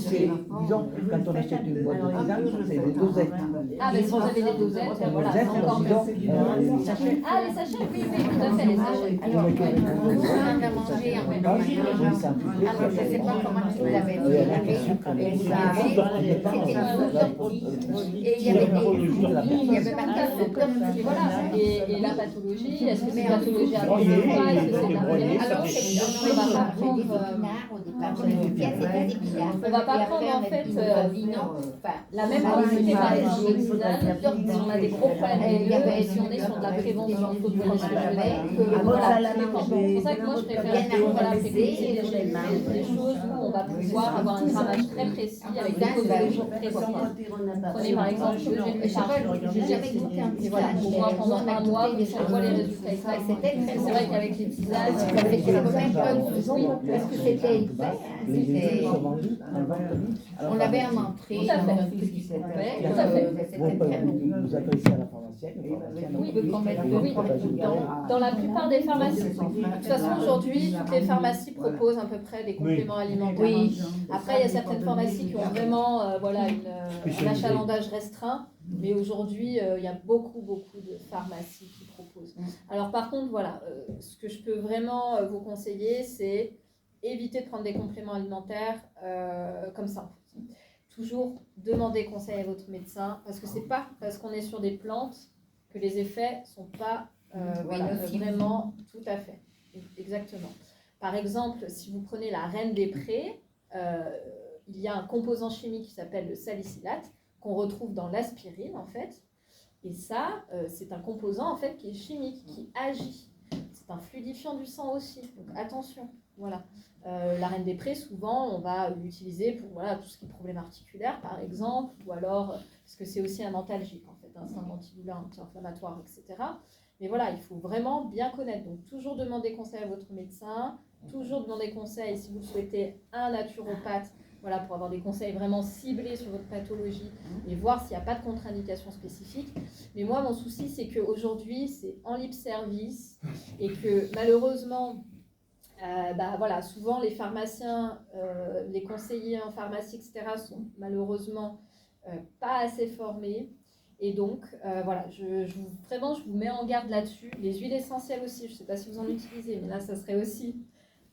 Disons, quand on achète une boîte de tisane, c'est des dosettes. Ah ben si vous avez des dosettes, ben voilà, c'est encore mieux. Ah les sachets, oui, oui, tout à fait, les sachets. Alors, nous, on a mangé un mélange. Alors, je ne sais pas comment tu l'avais fait. Et ça avait, c'était tout sorti. Et il y avait des, il y avait pas de Et voilà. Et la pathologie, est-ce que c'est une pathologie à Broyer, ou pas? Est-ce que c'est de la broyer, prévention? Alors, On va pas prendre. On va pas prendre en fait la même quantité par exemple de tisane. Si on a des gros problèmes avec eux, si on est sur de la prévention, il faut que voilà, ça dépend. C'est pour ça que moi je préfère voilà, privilégier des choses où on va pouvoir avoir un grammage très précis avec des posologies précises. Prenez par exemple j'ai jamais goûté un petit voilà, pour voir pendant un mois on voit les résultats exacts. C'est vrai qu'avec les tisanes, ça fait quand même pas parce que c'était hyper. Les études sont vendues en vente en ligne. On l'avait en entrée, Tout à fait. dans un petit set. Ouais, tout à fait. Vous adressez à la pharmacienne. Oui, dans la plupart des pharmacies. De toute façon, aujourd'hui, toutes les pharmacies proposent à peu près des compléments alimentaires. Oui. Après, il y a certaines pharmacies qui ont vraiment voilà, un achalandage restreint. Mais aujourd'hui, il y a beaucoup de pharmacies qui proposent. Alors par contre, voilà, ce que je peux vraiment vous conseiller, c'est éviter de prendre des compléments alimentaires comme ça. Toujours demander conseil à votre médecin, parce que c'est pas parce qu'on est sur des plantes que les effets sont pas vraiment tout à fait. Exactement. Par exemple, si vous prenez la reine des prés, il y a un composant chimique qui s'appelle le salicylate, qu'on retrouve dans l'aspirine en fait. Et ça, c'est un composant en fait qui est chimique, qui agit. C'est un fluidifiant du sang aussi, donc attention. Voilà. La reine des prés, souvent, on va l'utiliser pour voilà, tout ce qui est problème articulaire, par exemple, ou alors, parce que c'est aussi un antalgique, en fait, c'est un antidouleur, anti-inflammatoire, etc. Mais voilà, il faut vraiment bien connaître. Donc, toujours demander conseil à votre médecin, toujours demander conseil, si vous le souhaitez, à un naturopathe, voilà, pour avoir des conseils vraiment ciblés sur votre pathologie et voir s'il n'y a pas de contre-indication spécifique. Mais moi, mon souci, c'est qu'aujourd'hui, c'est en libre service et que malheureusement, voilà, souvent les pharmaciens, les conseillers en pharmacie, etc., sont malheureusement pas assez formés. Et donc, voilà, vraiment, je vous mets en garde là-dessus. Les huiles essentielles aussi, je ne sais pas si vous en utilisez, mais là, ça serait aussi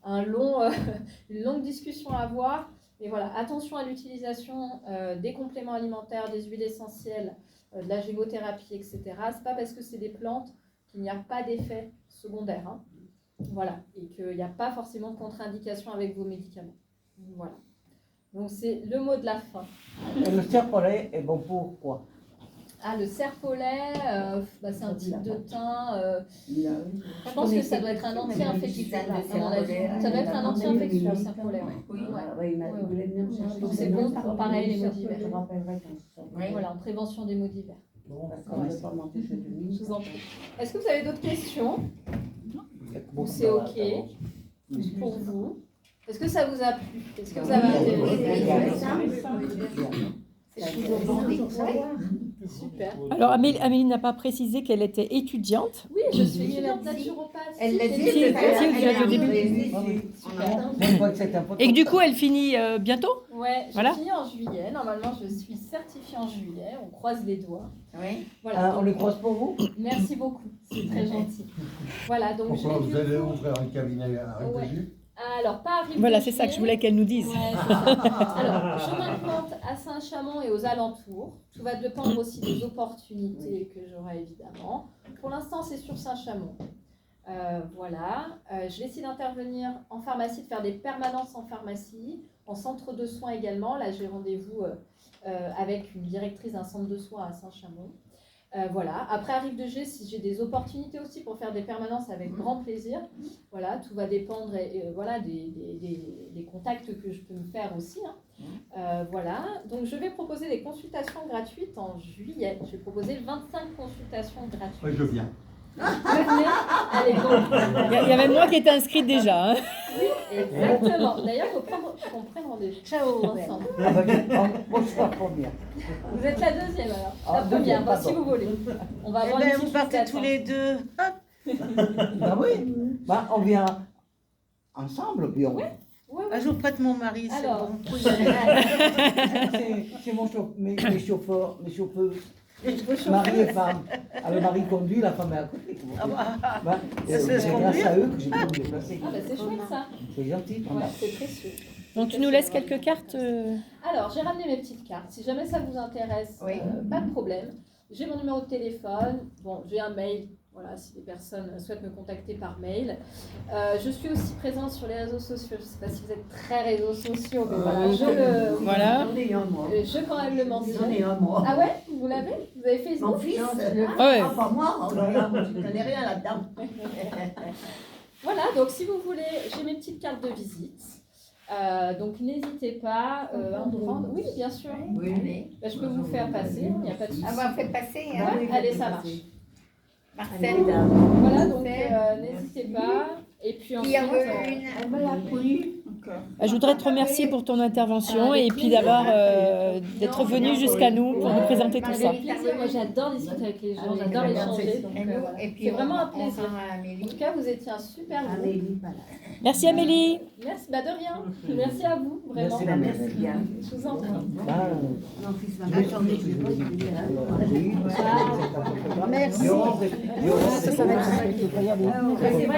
une longue discussion à avoir. Mais voilà, attention à l'utilisation des compléments alimentaires, des huiles essentielles, de la gémothérapie, etc. C'est pas parce que c'est des plantes qu'il n'y a pas d'effet secondaire. Hein. Voilà, et qu'il n'y a pas forcément de contre-indication avec vos médicaments. Voilà. Donc c'est le mot de la fin. Et le serpolet est bon pour quoi? Ah, le serpolet, c'est un type de thym. Je pense que ça doit être un anti-infectieux. Ça doit être un anti-infectieux, le serpolet. Donc c'est bon pour pareil les maux divers. Voilà, en prévention des maux divers. Je vous en prie. Est-ce que vous avez d'autres questions? Ou c'est OK pour vous? Est-ce que ça vous a plu? Est-ce que vous avez intéressé? Super. Alors Amélie n'a pas précisé qu'elle était étudiante. Oui, je suis naturopathe. Elle l'a dit, au début. Et que du coup, elle finit bientôt. Ouais, je Voilà. finis en juillet. Normalement, je suis certifiée en juillet. On croise les doigts. Oui. Voilà. On les croise pour vous? Merci beaucoup. C'est très gentil. Voilà, donc Pourquoi vous allez ouvrir un cabinet à Rive-des-Jus? Alors, pas à Rive-des-Jus. Voilà, c'est ça que je voulais qu'elle nous dise. Ouais, c'est ça. Alors, chemin de Plante à Saint-Chamond et aux alentours. Tout va dépendre aussi des opportunités que j'aurai évidemment. Pour l'instant, c'est sur Saint-Chamond. Voilà. Je vais essayer d'intervenir en pharmacie, de faire des permanences en pharmacie, en centre de soins également. Là, j'ai rendez-vous avec une directrice d'un centre de soins à Saint-Chamond. Voilà. Après, à Rive-de-Gier, si j'ai des opportunités aussi pour faire des permanences avec grand plaisir. Voilà, tout va dépendre voilà, des contacts que je peux me faire aussi. Hein. Voilà. Donc, je vais proposer des consultations gratuites en juillet. Je vais proposer 25 consultations gratuites. Oui, je viens. Venez. Allez, go. Il y avait moi qui était inscrite déjà. Hein. Exactement. D'ailleurs, il faut qu'on prenne rendez-vous. Ciao ensemble. Bonsoir, première. Vous êtes la deuxième alors. Ah, La première, deuxième, si vous voulez. On va Eh avoir ben, une vous petite partez liste tous les deux. Ah oui, on vient ensemble, puis on... Ouais. Ah, je vous prête mon mari, c'est Alors. bon. C'est mes chauffeurs, mes chauffeurs, mari et femme. Alors, le mari conduit, la femme est à côté. C'est grâce à eux que j'ai pu me déplacer. Ah bah c'est chouette ça. C'est gentil. Ouais, c'est précieux. Donc tu nous laisses quelques cartes. Alors, j'ai ramené mes petites cartes. Si jamais ça vous intéresse, Oui. pas de problème. J'ai mon numéro de téléphone, bon, j'ai un mail, voilà, si les personnes souhaitent me contacter par mail. Je suis aussi présente sur les réseaux sociaux, je ne sais pas si vous êtes très réseaux sociaux, mais voilà, Voilà. J'en ai un, moi. je quand même le J'en mentionne. ai un, moi. Ah ouais, vous l'avez? Vous avez Facebook? Mon fils, Ouais. pas moi, oh là là, moi, je ne connais rien là-dedans. Voilà, donc si vous voulez, j'ai mes petites cartes de visite. Donc n'hésitez pas à me prendre. Oui, bien sûr. Oui, oui. Bah, je peux vous faire passer, il n'y a pas de souci. Ah bah, faites passer, hein. Ouais, allez, ça marche. Marcel. Voilà, donc n'hésitez pas. Et puis Qui ensuite, en veut une? Elle me l'a connue. Je voudrais te remercier pour ton intervention et puis d'avoir d'être venu jusqu'à nous pour nous présenter tout ça. avec plaisir. Moi, j'adore discuter avec les gens, j'adore échanger. Donc, Et nous, voilà. et puis C'est vraiment un on plaisir. rend à En Amélie. tout cas, vous étiez un super groupe. Amélie, voilà. Merci Amélie. Merci, bah de rien. Merci à vous, vraiment. Merci, madame. Merci bien. Je vous en prie. Mon fils m'a attendez, je vais pas te dire. Merci. Merci. Il y aura- Ça va être